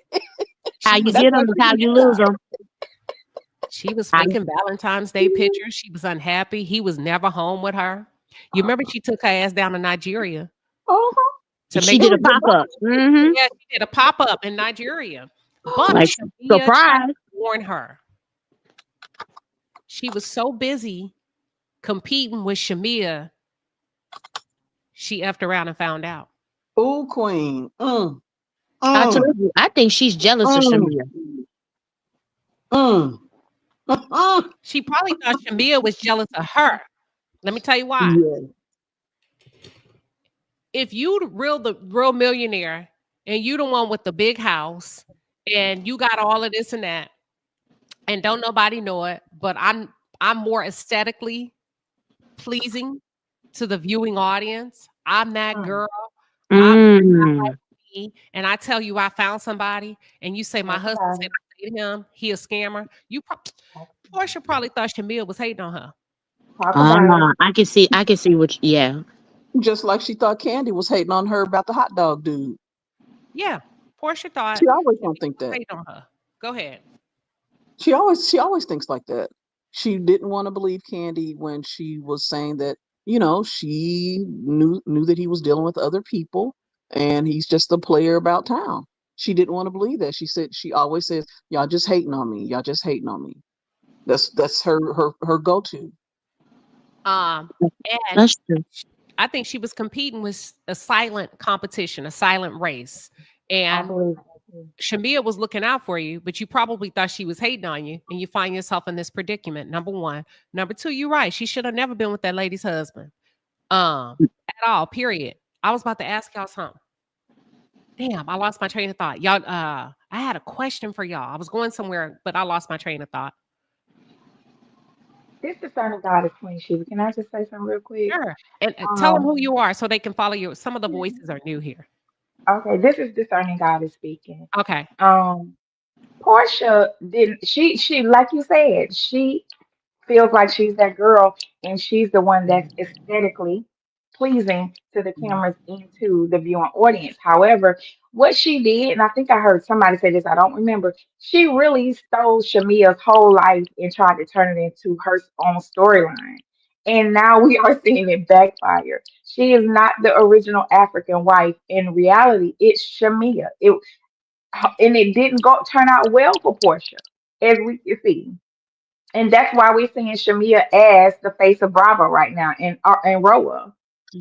How you get them is how you lose them. She was faking Valentine's Day pictures. She was unhappy. He was never home with her. You remember she took her ass down to Nigeria. She did a pop-up. Mm-hmm. Yeah, she did a pop-up in Nigeria. But Like, Sheamea surprise. tried to warn her. She was so busy competing with Sheamea, she effed around and found out. Ooh, queen. I told you, I think she's jealous of Sheamea. She probably thought Sheamea was jealous of her. Let me tell you why. If you the real millionaire and you the one with the big house and you got all of this and that and don't nobody know it, but I'm more aesthetically pleasing to the viewing audience. I'm that girl. And I tell you I found somebody and you say my husband said I dated him, he a scammer. Porsha probably thought Sheamea was hating on her. I can see what Just like she thought Candy was hating on her about the hot dog dude. Yeah. Porsha thought She always don't think that. hating on her. Go ahead. She always thinks like that. She didn't want to believe Candy when she was saying that, she knew that he was dealing with other people and he's just a player about town. She didn't want to believe that. She always says, y'all just hating on me. Y'all just hating on me. That's her go-to. And That's true. I think she was competing with a silent competition, a silent race. And Sheamea was looking out for you, but you probably thought she was hating on you, and you find yourself in this predicament. Number one. Number two, you're right. She should have never been with that lady's husband. At all, period. I was about to ask y'all something. Damn, I lost my train of thought. Y'all, I had a question for y'all. I was going somewhere, but I lost my train of thought. This discerning God is Queen Shiba. Can I just say something real quick? Sure. And tell them who you are so they can follow you. Some of the voices are new here. Okay, this is discerning God is speaking. Okay. Porsha didn't she like you said, she feels like she's that girl and she's the one that's aesthetically pleasing to the cameras and to the viewing audience. However, what she did, and I think I heard somebody say this, I don't remember, she really stole Shamea's whole life and tried to turn it into her own storyline. And now we are seeing it backfire. She is not the original African wife. In reality, it's Sheamea. And it didn't turn out well for Porsha, as we can see. And that's why we're seeing Sheamea as the face of Bravo right now in RHOA.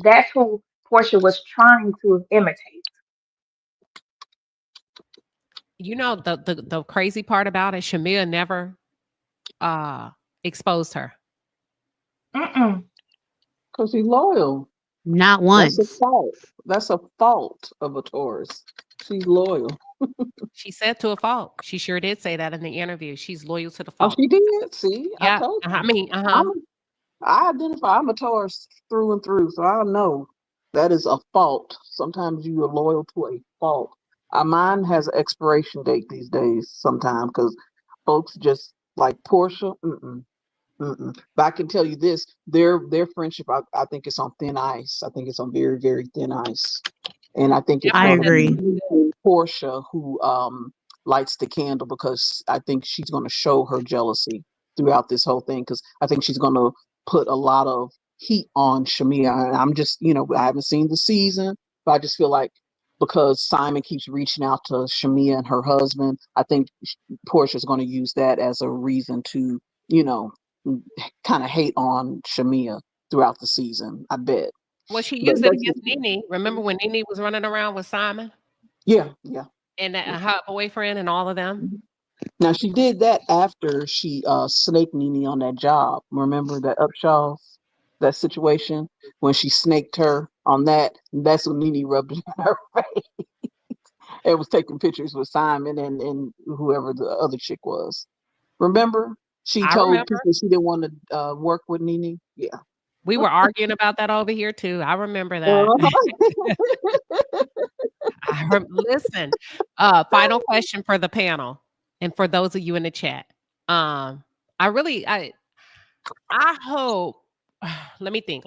That's who Porsha was trying to imitate. You know the crazy part about it, Sheamea never exposed her. Because he's loyal. Not once. That's a fault. That's a fault of a Taurus. She's loyal. She said to a fault. She sure did say that in the interview. She's loyal to the Oh, fault. she did. See, Yeah. I told you. I mean, I identify. I'm a Taurus through and through, so I know that is a fault. Sometimes you are loyal to a fault. Mine has an expiration date these days. Sometimes because folks just like Porsha. But I can tell you this: their friendship, I think it's on thin ice. I think it's on very, very thin ice, and I think it's I agree. Porsha who lights the candle because I think she's going to show her jealousy throughout this whole thing because I think she's going to put a lot of heat on Sheamea. And I'm just, I haven't seen the season, but I just feel like because Simon keeps reaching out to Sheamea and her husband, I think Portia's going to use that as a reason to, kind of hate on Sheamea throughout the season. I bet. well, she But used it against Nene. Remember when Nene was running around with Simon? Yeah, yeah. And her boyfriend and all of them. Now she did that after she snaked Nene on that job. Remember that Upshaw's that situation when she snaked her on that? That's when Nene rubbed it in her face. It was taking pictures with Simon and whoever the other chick was. Remember? She I told remember. people she didn't want to work with Nene. Yeah. We were arguing about that over here too. I remember that. Uh-huh. Listen, final question for the panel and for those of you in the chat. I hope. Let me think.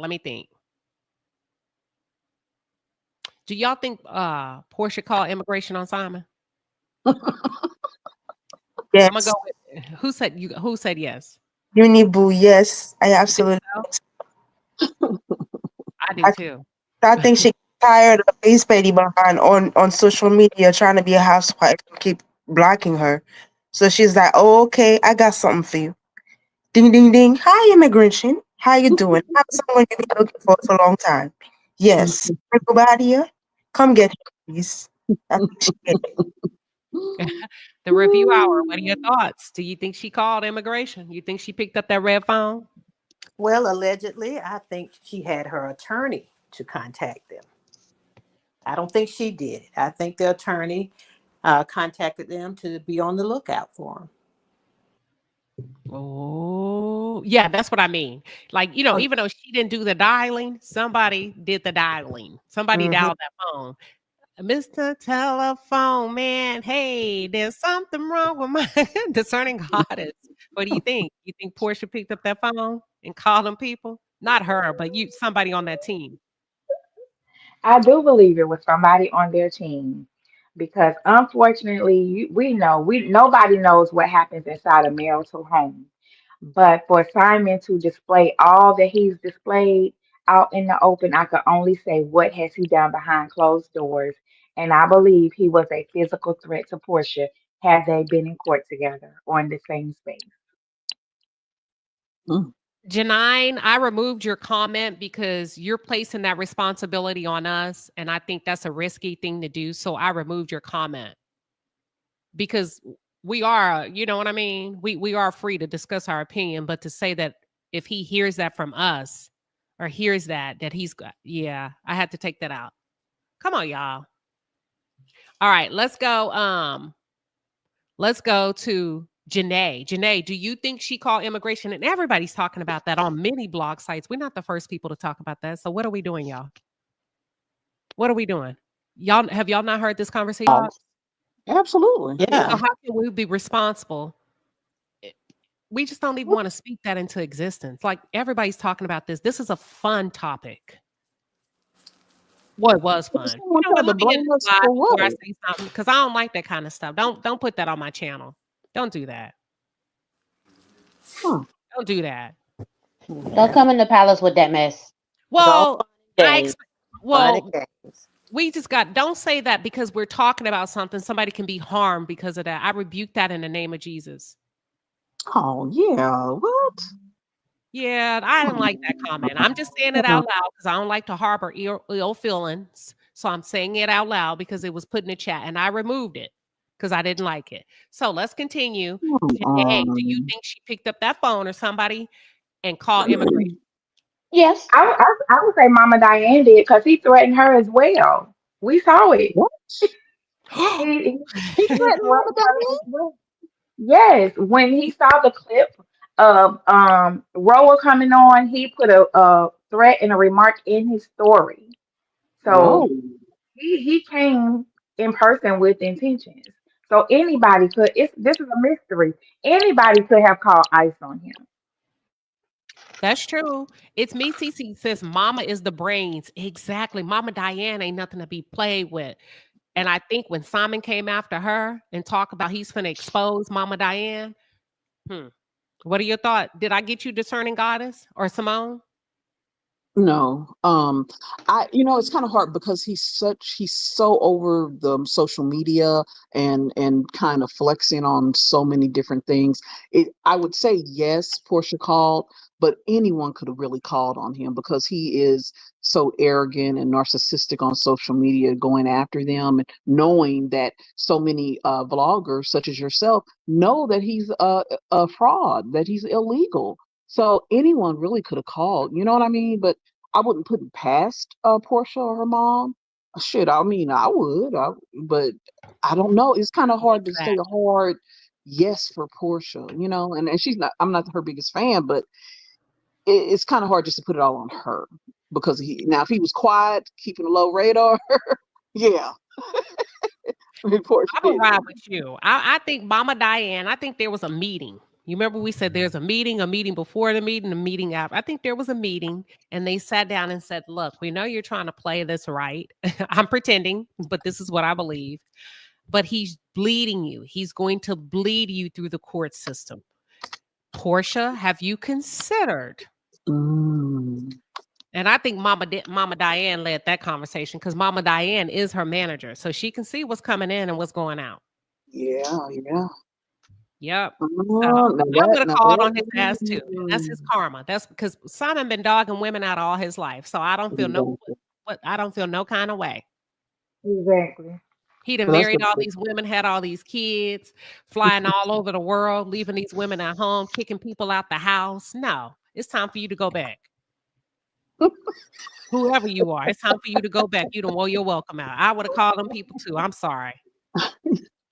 Do y'all think Porsha called immigration on Simon? Yes. I'm gonna go with who said yes? Uniboo, yes. I absolutely I do too. I think she tired of face Betty behind on social media trying to be a housewife and keep blocking her. So she's like, "Oh, okay, I got something for you. Ding, ding, ding. Hi, immigration. How you doing? I'm someone you've been looking for a long time. Yes. Everybody here, come get her, please." That's what she did. The review hour. What are your thoughts? Do you think she called immigration? You think she picked up that red phone? Well, allegedly, I think she had her attorney to contact them. I don't think she did it. I think the attorney contacted them to be on the lookout for them. Oh, yeah, that's what I mean. Like, even though she didn't do the dialing, somebody did the dialing. Somebody dialed that phone. Mr. Telephone Man, hey, there's something wrong with my discerning goddess. What do you think? You think Porsha picked up that phone and called them people? Not her, but somebody on that team. I do believe it was somebody on their team because unfortunately, we know nobody knows what happens inside a marital home. But for Simon to display all that he's displayed out in the open, I could only say what has he done behind closed doors. And I believe he was a physical threat to Portia had they been in court together or in the same space. Janine, I removed your comment because you're placing that responsibility on us. And I think that's a risky thing to do. So I removed your comment because we are, you know what I mean? We are free to discuss our opinion, but to say that if he hears that from us or hears that he's got, yeah, I had to take that out. Come on, y'all. All right, let's go. Let's go to Janae. Janae, do you think she called immigration? And everybody's talking about that on many blog sites. We're not the first people to talk about that. So what are we doing, y'all? What are we doing? Have y'all not heard this conversation? Absolutely. Yeah. So how can we be responsible? We just don't even want to speak that into existence. Like everybody's talking about this. This is a fun topic. Well, it was fun. You know what? Let me hit this live before I say something because I don't like that kind of stuff. Don't put that on my channel. Don't do that. Don't do that. Don't come in the palace with that mess. Well, Fun and games. we just don't say that because we're talking about something. Somebody can be harmed because of that. I rebuke that in the name of Jesus. Oh, yeah. What? Yeah, I didn't like that comment. I'm just saying it out loud because I don't like to harbor ill feelings. So I'm saying it out loud because it was put in the chat and I removed it because I didn't like it. So let's continue. Hey, do you think she picked up that phone or somebody and called immigration? Yes. I would say Mama Diane did because he threatened her as well. We saw it. he threatened Mama Diane? Yes, when he saw the clip of RHOA coming on, he put a threat and a remark in his story. So he came in person with intentions. So anybody could. This is a mystery. Anybody could have called ICE on him. That's true. It's me, Cece says Mama is the brains. Exactly. Mama Diane ain't nothing to be played with. And I think when Simon came after her and talked about he's finna expose Mama Diane, what are your thoughts? Did I get you discerning goddess or Simone? No. It's kind of hard because he's so over the social media and kind of flexing on so many different things. I would say yes, Porsha called, but anyone could have really called on him because he is so arrogant and narcissistic on social media, going after them and knowing that so many vloggers such as yourself know that he's a fraud, that he's illegal. So anyone really could have called, you know what I mean? But I wouldn't put it past Porsha or her mom. Shit, I mean, I would, but I don't know. It's kind of hard to say a hard yes for Porsha, you know, and she's not, I'm not her biggest fan, but it's kind of hard just to put it all on her because if he was quiet, keeping a low radar, yeah. I mean, Porsha I'm gonna ride with you. I think Mama Diane, I think there was a meeting. You remember we said there's a meeting before the meeting, a meeting after. I think there was a meeting and they sat down and said, look, we know you're trying to play this right. I'm pretending, but this is what I believe. But he's bleeding you. He's going to bleed you through the court system. Porsha, have you considered? And I think Mama Diane led that conversation because Mama Diane is her manager. So she can see what's coming in and what's going out. Yeah. Yep. So I'm gonna call on his ass too. That's his karma. That's because Simon been dogging women out all his life. So I don't feel no kind of way. Exactly. He done married all these women, had all these kids, flying all over the world, leaving these women at home, kicking people out the house. No, it's time for you to go back. Whoever you are, it's time for you to go back. You don't you're welcome out. I would have called them people too. I'm sorry.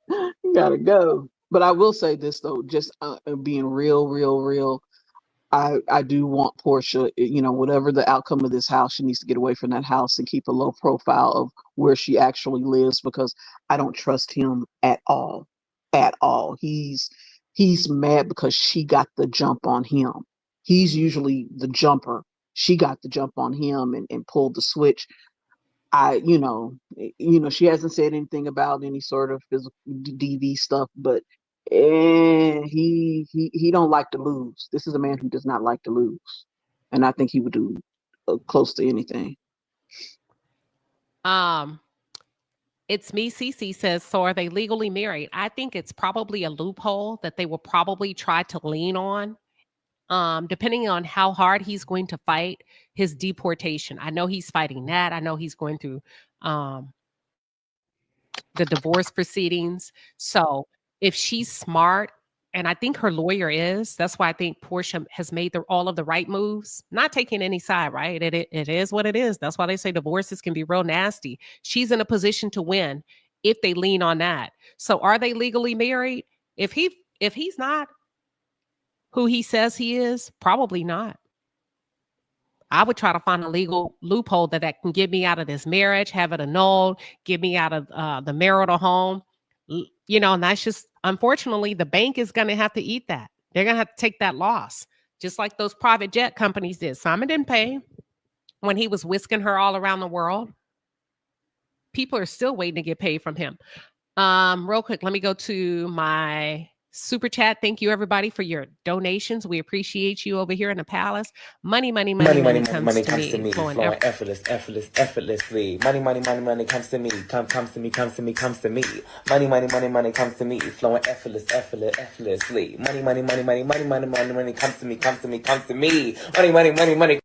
You gotta go. But I will say this though, just being real. I do want Porsha, you know, whatever the outcome of this house, she needs to get away from that house and keep a low profile of where she actually lives because I don't trust him at all. At all. He's mad because she got the jump on him. He's usually the jumper. She got the jump on him and pulled the switch. You know, she hasn't said anything about any sort of physical DV stuff, but he don't like to lose. This is a man who does not like to lose, and I think he would do close to anything. It's me. Cece says, so are they legally married? I think it's probably a loophole that they will probably try to lean on. Depending on how hard he's going to fight his deportation. I know he's fighting that. I know he's going through the divorce proceedings. So if she's smart, and I think her lawyer is, that's why I think Porsha has made all of the right moves, not taking any side, right? It is what it is. That's why they say divorces can be real nasty. She's in a position to win if they lean on that. So are they legally married? If he's not who he says he is, probably not. I would try to find a legal loophole that can get me out of this marriage, have it annulled, get me out of the marital home. You know, and that's just, unfortunately, the bank is going to have to eat that. They're going to have to take that loss, just like those private jet companies did. Simon didn't pay when he was whisking her all around the world. People are still waiting to get paid from him. Real quick, let me go to my super chat. Thank you, everybody, for your donations. We appreciate you over here in the palace. Money comes to me. Flowing effortlessly. Money comes to me. Comes to me. Money comes to me. Flowing effortlessly. Money comes to me. Money.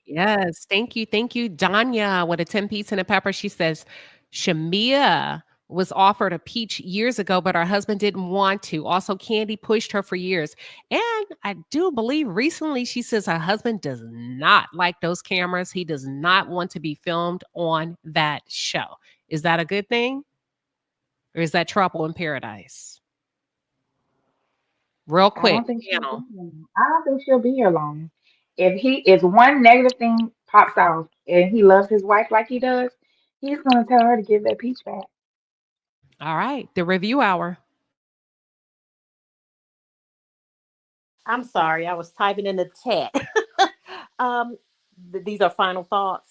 Yes, thank you. Danya with a 10-piece and a pepper. She says, Sheamea was offered a peach years ago, but her husband didn't want to. Also, Candy pushed her for years. And I do believe recently she says her husband does not like those cameras. He does not want to be filmed on that show. Is that a good thing? Or is that trouble in paradise? Real quick. I don't think she'll be here long. If one negative thing pops off and he loves his wife like he does, he's gonna tell her to give that peach back. All right, the review hour. I'm sorry, I was typing in the chat. These are final thoughts.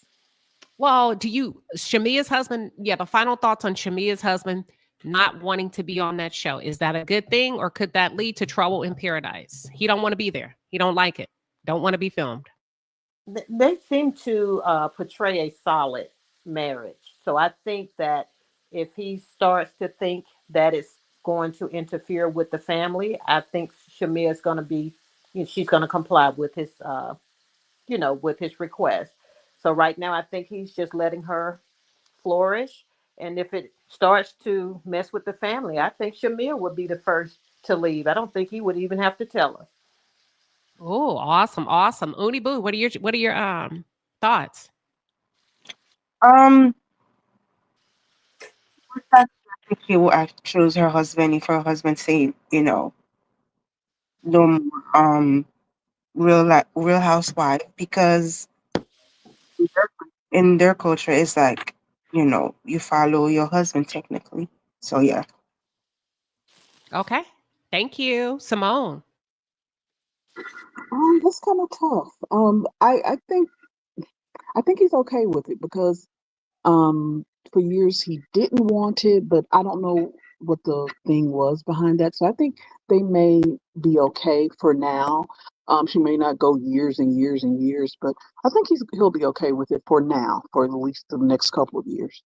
Well, Shamea's husband, the final thoughts on Shamea's husband not wanting to be on that show. Is that a good thing, or could that lead to trouble in paradise? He don't want to be there. He don't like it. Don't want to be filmed. They seem to portray a solid marriage. So I think that if he starts to think that it's going to interfere with the family. I think Shamea is going to be, she's going to comply with his, with his request. So right now, I think he's just letting her flourish. And if it starts to mess with the family, I think Shamea would be the first to leave. I don't think he would even have to tell her. Oh, awesome, awesome. Uni Boo, what are your thoughts? I think he will choose her husband if her husband say, no more real housewife, because in their culture it's like, you follow your husband technically. So yeah. Okay. Thank you. Simone. That's kind of tough. I think he's okay with it because for years he didn't want it, but I don't know what the thing was behind that. So I think they may be okay for now. She may not go years and years and years, but I think he'll be okay with it for now, for at least the next couple of years.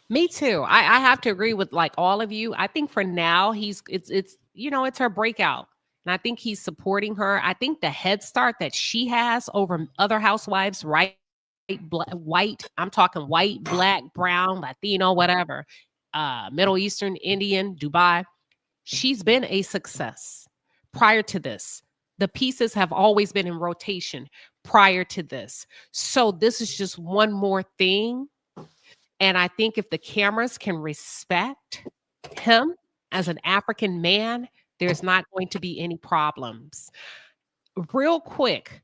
Me too. I have to agree with like all of you. I think for now it's her breakout. And I think he's supporting her. I think the head start that she has over other housewives, right? White, I'm talking white, black, brown, Latino, whatever, Middle Eastern, Indian, Dubai. She's been a success prior to this. The pieces have always been in rotation prior to this. So this is just one more thing. And I think if the cameras can respect him as an African man, there's not going to be any problems. Real quick,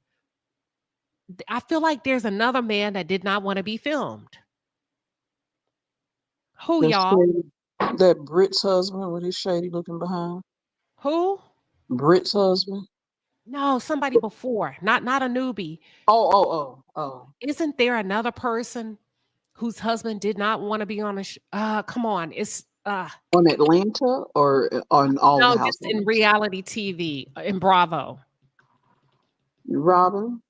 I feel like there's another man that did not want to be filmed. Who, That's y'all? shady. That Brit's husband with his shady looking behind. Who? Brit's husband. No, somebody before, not a newbie. Oh. Isn't there another person whose husband did not want to be on a come on, it's On Atlanta or on all no, the just in housewives? reality TV in Bravo. Robin.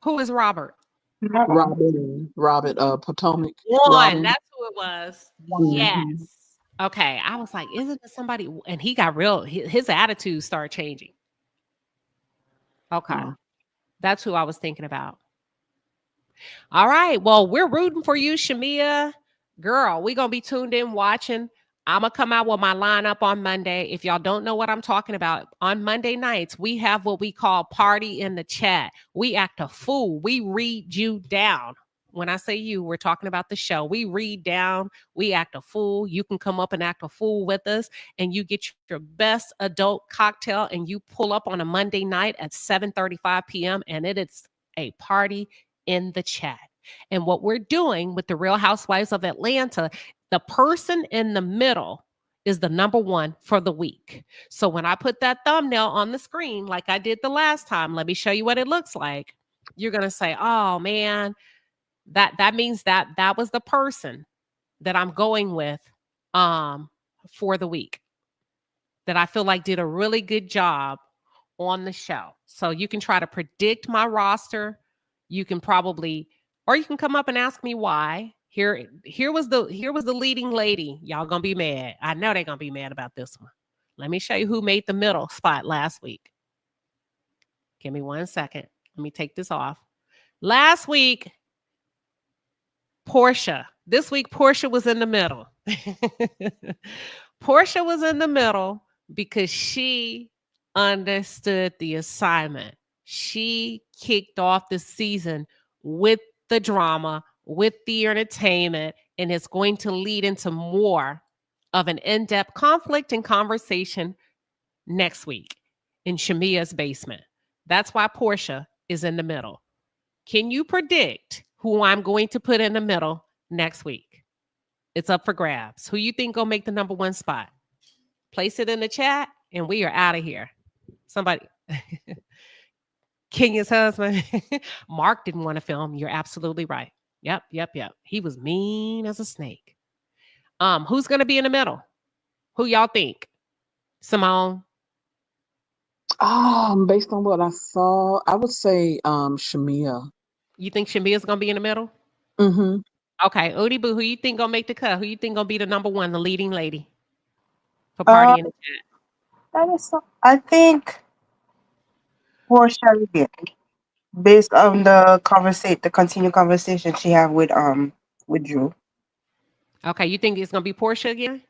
Who is Robert? Robert Potomac. One, Robin. that's who it was. Yes. Mhm. Okay, I was like, isn't it somebody? And he got real. His attitude started changing. Okay, that's who I was thinking about. All right, well, we're rooting for you, Sheamea. Girl, we're gonna be tuned in watching. I'm gonna come out with my lineup on Monday. If y'all don't know what I'm talking about, on Monday nights, we have what we call party in the chat. We act a fool. We read you down. When I say you, we're talking about the show. We read down, we act a fool. You can come up and act a fool with us, and you get your best adult cocktail, and you pull up on a Monday night at 7:35 p.m., and it is a party in the chat. And what we're doing with the Real Housewives of Atlanta, the person in the middle is the number one for the week. So when I put that thumbnail on the screen, like I did the last time, let me show you what it looks like. You're going to say, oh man, that means that was the person that I'm going with for the week, that I feel like did a really good job on the show. So you can try to predict my roster. You can probably, or you can come up and ask me why. Here was the leading lady. Y'all gonna be mad. I know they're gonna be mad about this one. Let me show you who made the middle spot last week. Give me 1 second. Let me take this off. Last week, Porsha. This week, Porsha was in the middle. Porsha was in the middle because she understood the assignment. She kicked off the season with the drama, with the entertainment, and it's going to lead into more of an in-depth conflict and conversation next week in Shamea's basement. That's why Porsha is in the middle. Can you predict who I'm going to put in the middle next week? It's up for grabs. Who you think gonna make the number one spot? Place it in the chat, and we are out of here. Somebody, Kenya's husband, Mark didn't want to film. You're absolutely right. Yep. He was mean as a snake. Who's gonna be in the middle? Who y'all think? Simone? Based on what I saw, I would say Shamea. You think Shamea's gonna be in the middle? Mm-hmm. Okay, Udi Boo, who you think gonna make the cut? Who you think gonna be the number one, the leading lady for party in the chat? That is so, I think Porsha again, based on the continued conversation she had with Drew. Okay, you think it's gonna be Porsha again?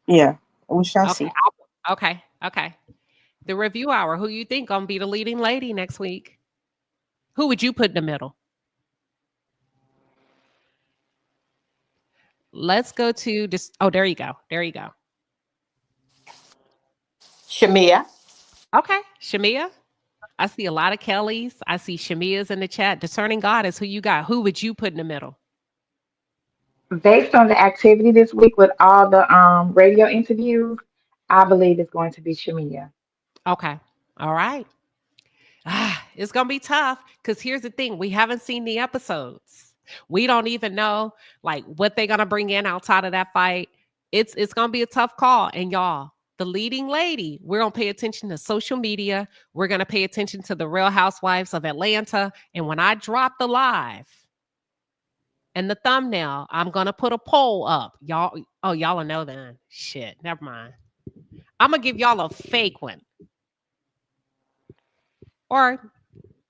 Yeah, we shall Okay, see. okay. The review hour. Who you think gonna be the leading lady next week? Who would you put in the middle? Let's go to this. Oh, there you go. There you go. Sheamea. Okay, Sheamea. I see a lot of Kellys. I see Shemeas in the chat. Discerning God is who you got. Who would you put in the middle? Based on the activity this week with all the radio interviews, I believe it's going to be Sheamea. Okay. All right. It's gonna be tough because here's the thing: we haven't seen the episodes. We don't even know like what they're gonna bring in outside of that fight. It's gonna be a tough call. And y'all, the leading lady, we're gonna pay attention to social media. We're gonna pay attention to the Real Housewives of Atlanta. And when I drop the live and the thumbnail, I'm gonna put a poll up. Y'all, oh, y'all will know then. Shit, never mind. I'm gonna give y'all a fake one. Or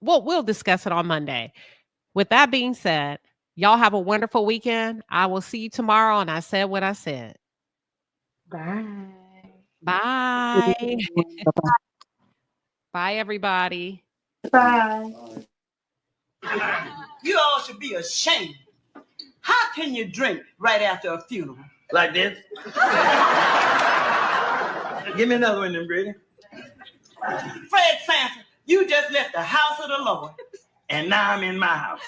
we'll discuss it on Monday. With that being said, y'all have a wonderful weekend. I will see you tomorrow. And I said what I said. Bye. Bye. Bye, everybody. Bye. You all should be ashamed. How can you drink right after a funeral? Like this? Give me another one, then, Brady. Fred Sanford, you just left the house of the Lord, and now I'm in my house.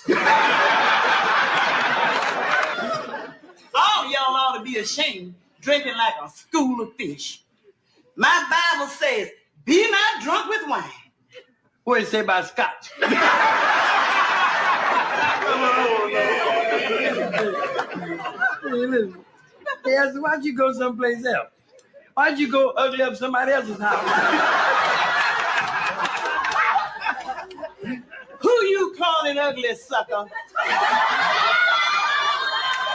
All y'all ought to be ashamed drinking like a school of fish. My Bible says, be not drunk with wine. What does it say about scotch? Yes, why'd you go someplace else? Why'd you go ugly up somebody else's house? Who you calling ugly, sucker?